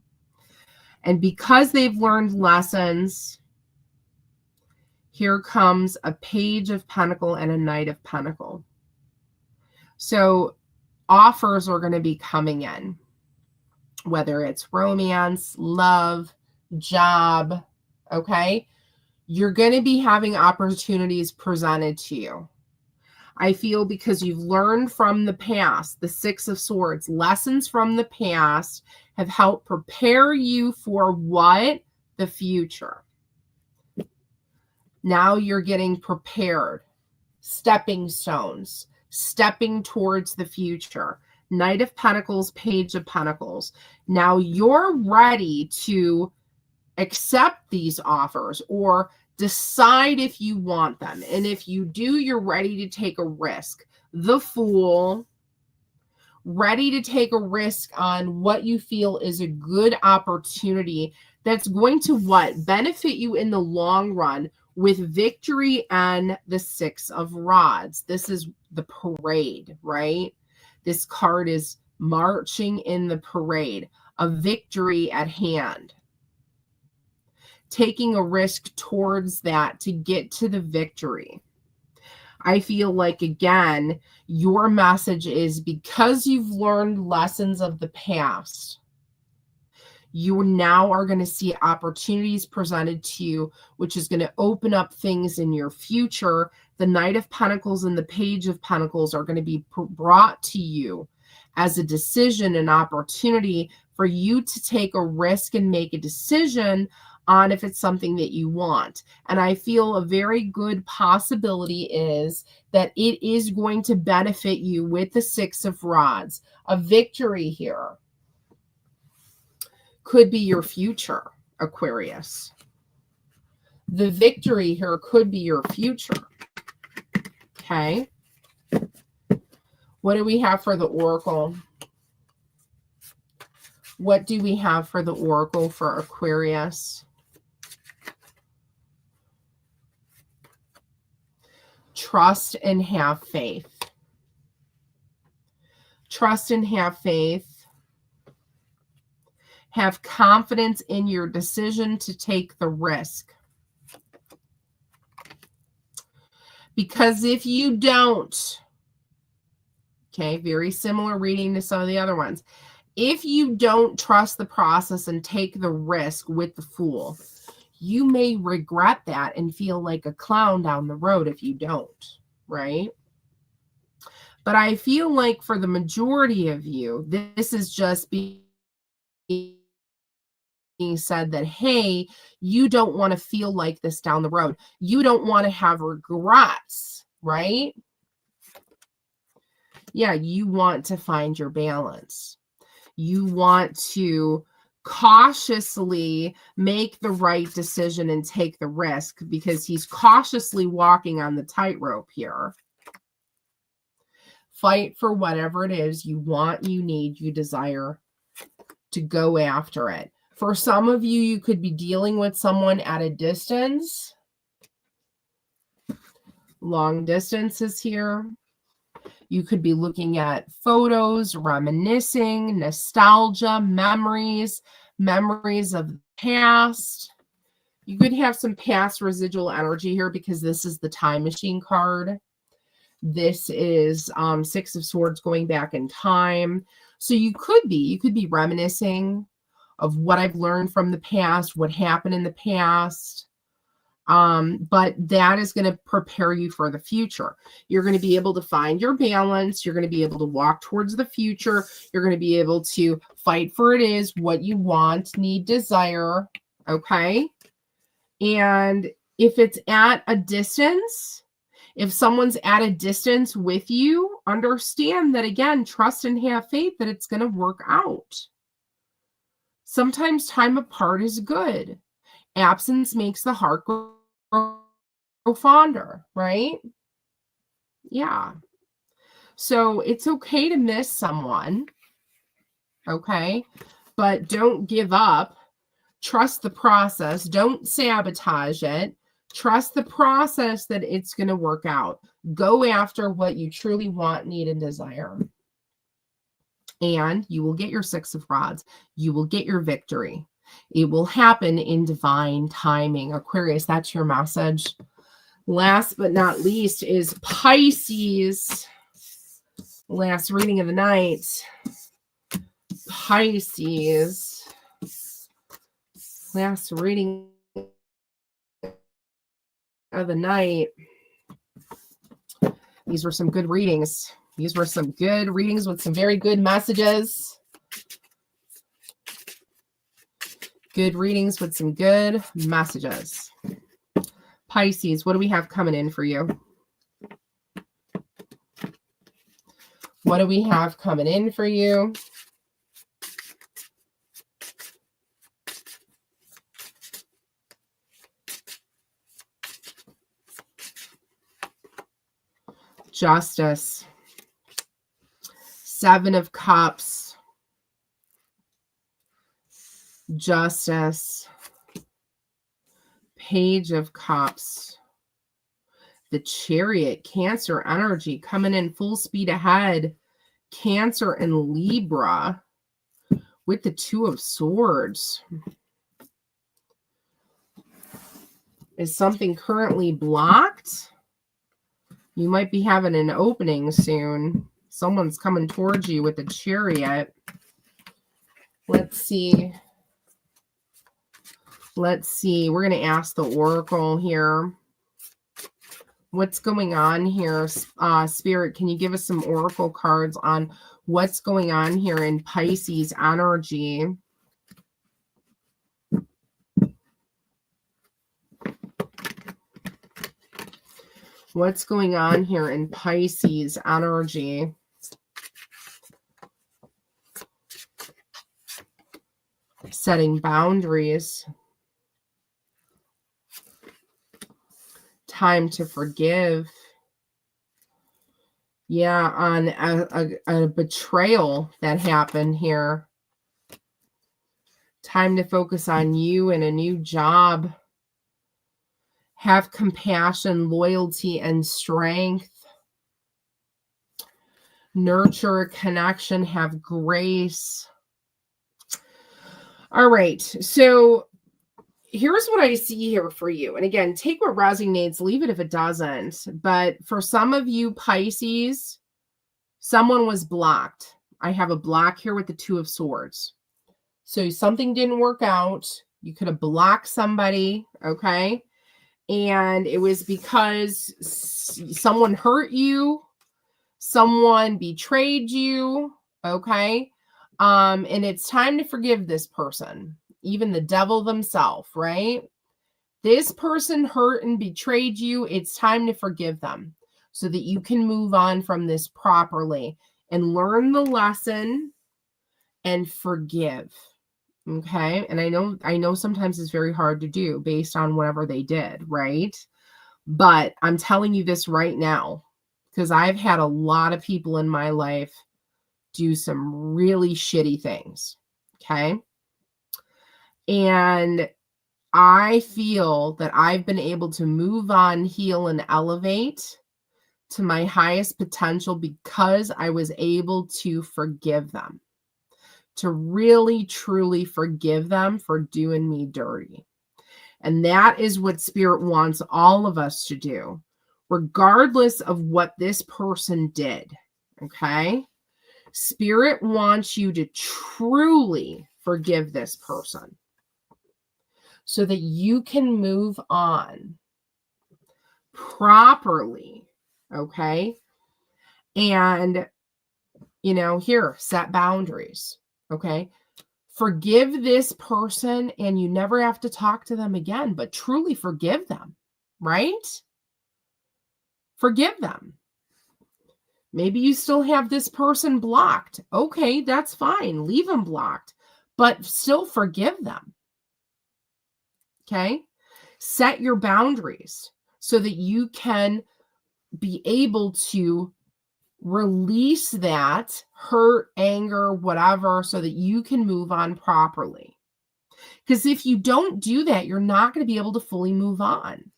And because they've learned lessons, here comes a Page of Pentacle and a Knight of Pentacle. So offers are going to be coming in, whether it's romance, love, job, okay? You're going to be having opportunities presented to you. I feel because you've learned from the past, the Six of Swords, lessons from the past have helped prepare you for what? The future. Now you're getting prepared. Stepping stones, stepping towards the future. Knight of Pentacles, Page of Pentacles. Now you're ready to accept these offers or decide if you want them. And if you do, you're ready to take a risk. The Fool, ready to take a risk on what you feel is a good opportunity that's going to what? Benefit you in the long run with victory and the Six of Rods. This is the parade, right? This card is marching in the parade, a victory at hand. Taking a risk towards that to get to the victory. I feel like, again, your message is because you've learned lessons of the past, you now are going to see opportunities presented to you, which is going to open up things in your future. The Knight of Pentacles and the Page of Pentacles are going to be brought to you as a decision, an opportunity for you to take a risk and make a decision on if it's something that you want. And I feel a very good possibility is that it is going to benefit you with the Six of Rods. A victory here could be your future, Aquarius. The victory here could be your future. Okay. What do we have for the Oracle? What do we have for the Oracle for Aquarius? Trust and have faith. Trust and have faith. Have confidence in your decision to take the risk. Because if you don't, okay, very similar reading to some of the other ones. If you don't trust the process and take the risk with the Fool, you may regret that and feel like a clown down the road if you don't, right? But I feel like for the majority of you, this is just being said that, hey, you don't want to feel like this down the road. You don't want to have regrets, right? Yeah, you want to find your balance. You want to cautiously make the right decision and take the risk because he's cautiously walking on the tightrope here. Fight for whatever it is you want, you need, you desire to go after it. For some of you, you could be dealing with someone at a distance. Long distances here. You could be looking at photos, reminiscing, nostalgia, memories of the past. You could have some past residual energy here because this is the Time Machine card. This is Six of Swords going back in time. So you could be reminiscing of what I've learned from the past, what happened in the past. But that is going to prepare you for the future. You're going to be able to find your balance. You're going to be able to walk towards the future. You're going to be able to fight for it is what you want, need, desire. Okay. And if it's at a distance, if someone's at a distance with you, understand that, again, trust and have faith that it's going to work out. Sometimes time apart is good. Absence makes the heart grow fonder, right? Yeah. So it's okay to miss someone, okay? But don't give up. Trust the process. Don't sabotage it. Trust the process that it's going to work out. Go after what you truly want, need, and desire. And you will get your Six of Rods. You will get your victory. It will happen in divine timing. Aquarius, that's your message. Last but not least is Pisces. Last reading of the night. Pisces. Last reading of the night. These were some good readings. These were some good readings with some very good messages. Good readings with some good messages. Pisces, what do we have coming in for you? What do we have coming in for you? Justice. Seven of Cups. Justice. Page of Cups. The Chariot. Cancer energy coming in full speed ahead. Cancer and Libra with the Two of Swords. Is something currently blocked? You might be having an opening soon. Someone's coming towards you with a Chariot. Let's see. Let's see. We're going to ask the Oracle here. What's going on here? Spirit, can you give us some Oracle cards on what's going on here in Pisces energy? What's going on here in Pisces energy? Setting boundaries. Time to forgive. Yeah, on a betrayal that happened here. Time to focus on you and a new job. Have compassion, loyalty, and strength. Nurture a connection. Have grace. All right, so here's what I see here for you. And again, take what resonates, leave it if it doesn't. But for some of you Pisces, someone was blocked. I have a block here with the Two of Swords. So something didn't work out. You could have blocked somebody, okay? And it was because someone hurt you, someone betrayed you, okay? And it's time to forgive this person. Even the devil themselves, right? This person hurt and betrayed you. It's time to forgive them so that you can move on from this properly and learn the lesson and forgive. Okay? And I know sometimes it's very hard to do based on whatever they did, right? But I'm telling you this right now because I've had a lot of people in my life do some really shitty things. Okay? And I feel that I've been able to move on, heal, and elevate to my highest potential because I was able to forgive them, to really, truly forgive them for doing me dirty. And that is what Spirit wants all of us to do, regardless of what this person did, okay? Spirit wants you to truly forgive this person, so that you can move on properly, okay? And, here, set boundaries, okay? Forgive this person and you never have to talk to them again, but truly forgive them, right? Forgive them. Maybe you still have this person blocked. Okay, that's fine. Leave them blocked, but still forgive them. Okay, set your boundaries so that you can be able to release that hurt, anger, whatever, so that you can move on properly. Because if you don't do that, you're not going to be able to fully move on.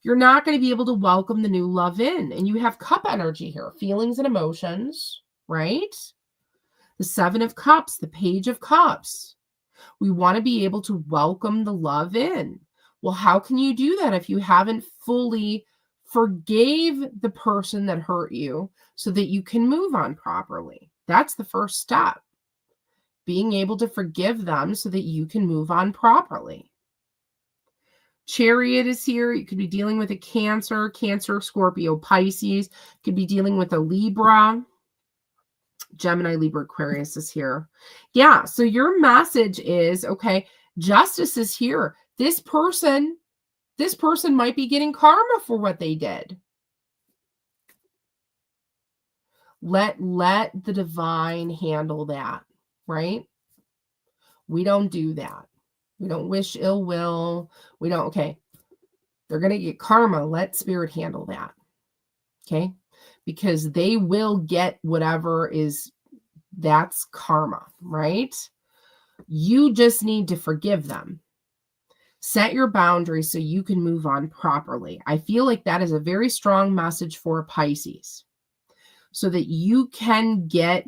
You're not going to be able to welcome the new love in. And you have cup energy here, feelings and emotions, right? The Seven of Cups, the Page of Cups. We want to be able to welcome the love in. Well, how can you do that if you haven't fully Forgave the person that hurt you so that you can move on properly. That's the first step. Being able to forgive them so that you can move on properly. Chariot is here. You could be dealing with a Cancer, Scorpio, Pisces. Could be dealing with a Libra. Gemini, Libra, Aquarius is here. Yeah, so your message is, okay, justice is here. This person might be getting karma for what they did. Let the divine handle that, right? We don't do that. We don't wish ill will. We don't, okay. They're going to get karma. Let spirit handle that. Okay? Because they will get whatever is, that's karma, right? You just need to forgive them. Set your boundaries so you can move on properly. I feel like that is a very strong message for Pisces, so that you can get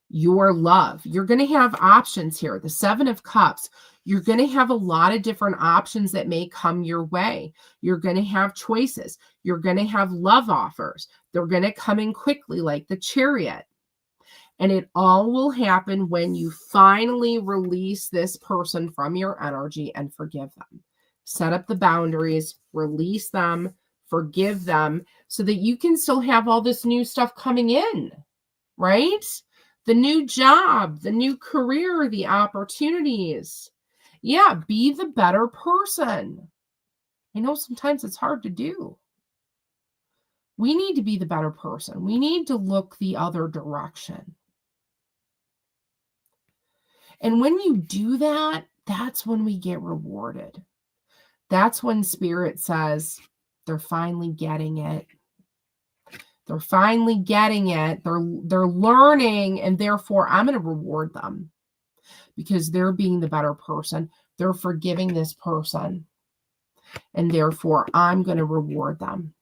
your love. You're going to have options here. The Seven of Cups. You're going to have a lot of different options that may come your way. You're going to have choices. You're going to have love offers. They're going to come in quickly, like the Chariot. And it all will happen when you finally release this person from your energy and forgive them. Set up the boundaries, release them, forgive them, so that you can still have all this new stuff coming in, right? The new job, the new career, the opportunities. Yeah, be the better person. I know sometimes it's hard to do. We need to be the better person. We need to look the other direction. And when you do that, that's when we get rewarded. That's when spirit says, they're finally getting it. They're finally getting it. They're learning, and therefore I'm going to reward them because they're being the better person. They're forgiving this person, and therefore I'm going to reward them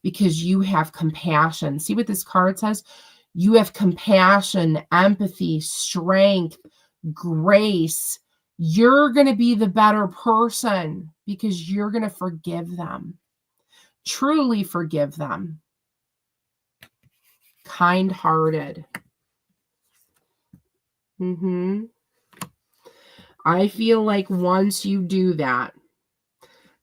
because you have compassion. See what this card says? You have compassion, empathy, strength, grace. You're going to be the better person because you're going to forgive them. Truly forgive them. Kind-hearted. I feel like once you do that,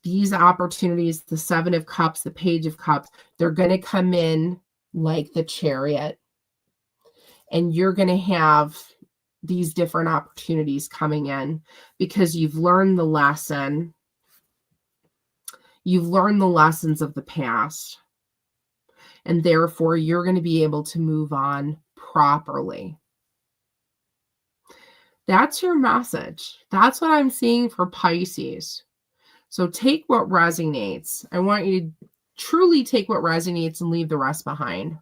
these opportunities, the Seven of Cups, the Page of Cups, they're going to come in like the Chariot. And you're going to have these different opportunities coming in because you've learned the lesson. You've learned the lessons of the past. And therefore, you're going to be able to move on properly. That's your message. That's what I'm seeing for Pisces. So take what resonates. I want you to truly take what resonates and leave the rest behind.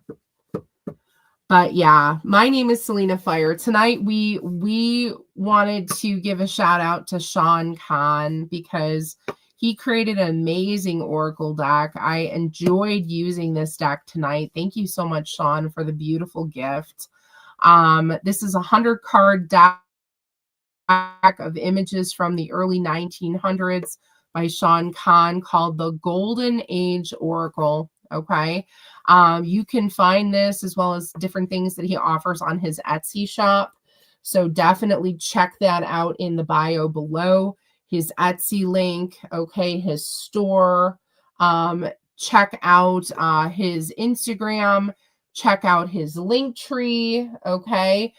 But yeah, my name is Selena Fire. Tonight, we wanted to give a shout out to Shawn Conn because he created an amazing oracle deck. I enjoyed using this deck tonight. Thank you so much, Shawn, for the beautiful gift. This is a 100-card deck of images from the early 1900s by Shawn Conn called the Golden Age Oracle. Okay. You can find this as well as different things that he offers on his Etsy shop. So definitely check that out in the bio below. His Etsy link, okay, his store. Check out his Instagram. Check out his Linktree, okay.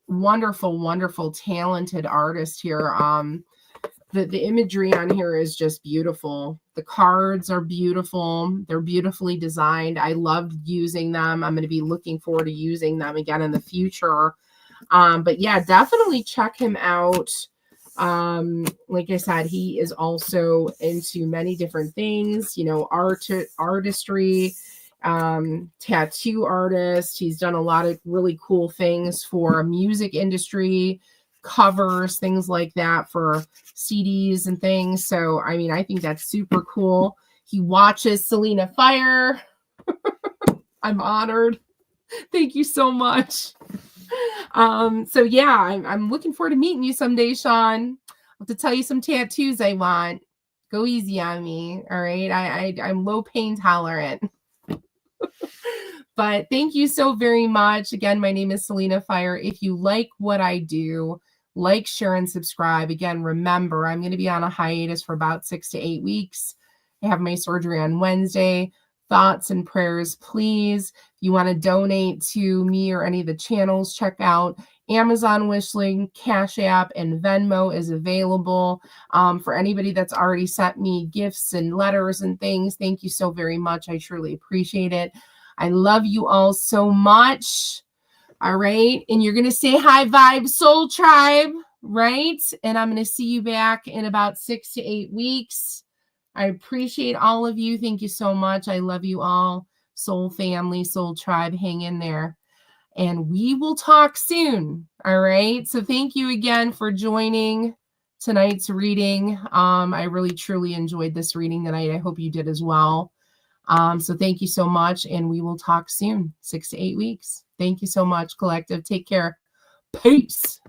Wonderful, wonderful, talented artist here. The imagery on here is just beautiful. The cards are beautiful. They're beautifully designed. I loved using them. I'm going to be looking forward to using them again in the future. But yeah, definitely check him out. Like I said, he is also into many different things, you know, artistry, tattoo artist. He's done a lot of really cool things for music industry, covers, things like that for CDs and things. So, I mean, I think that's super cool. He watches Selena Fire. I'm honored. Thank you so much. So yeah, I'm looking forward to meeting you someday, Shawn. I'll have to tell you some tattoos I want. Go easy on me. All right. I'm low pain tolerant. But thank you so very much. Again, my name is Selena Fire. If you like what I do, like, share, and subscribe. Again, remember, I'm going to be on a hiatus for about 6 to 8 weeks. I have my surgery on Wednesday. Thoughts and prayers, please. If you want to donate to me or any of the channels, check out Amazon wish link, Cash App, and Venmo is available. For anybody that's already sent me gifts and letters and things, thank you so very much. I truly appreciate it. I love you all so much. All right. And you're going to say hi, Vibe Soul Tribe, right? And I'm going to see you back in about 6 to 8 weeks. I appreciate all of you. Thank you so much. I love you all. Soul family, Soul Tribe, hang in there. And we will talk soon. All right. So thank you again for joining tonight's reading. I really, truly enjoyed this reading tonight. I hope you did as well. So thank you so much, and we will talk soon, 6 to 8 weeks. Thank you so much, collective. Take care. Peace.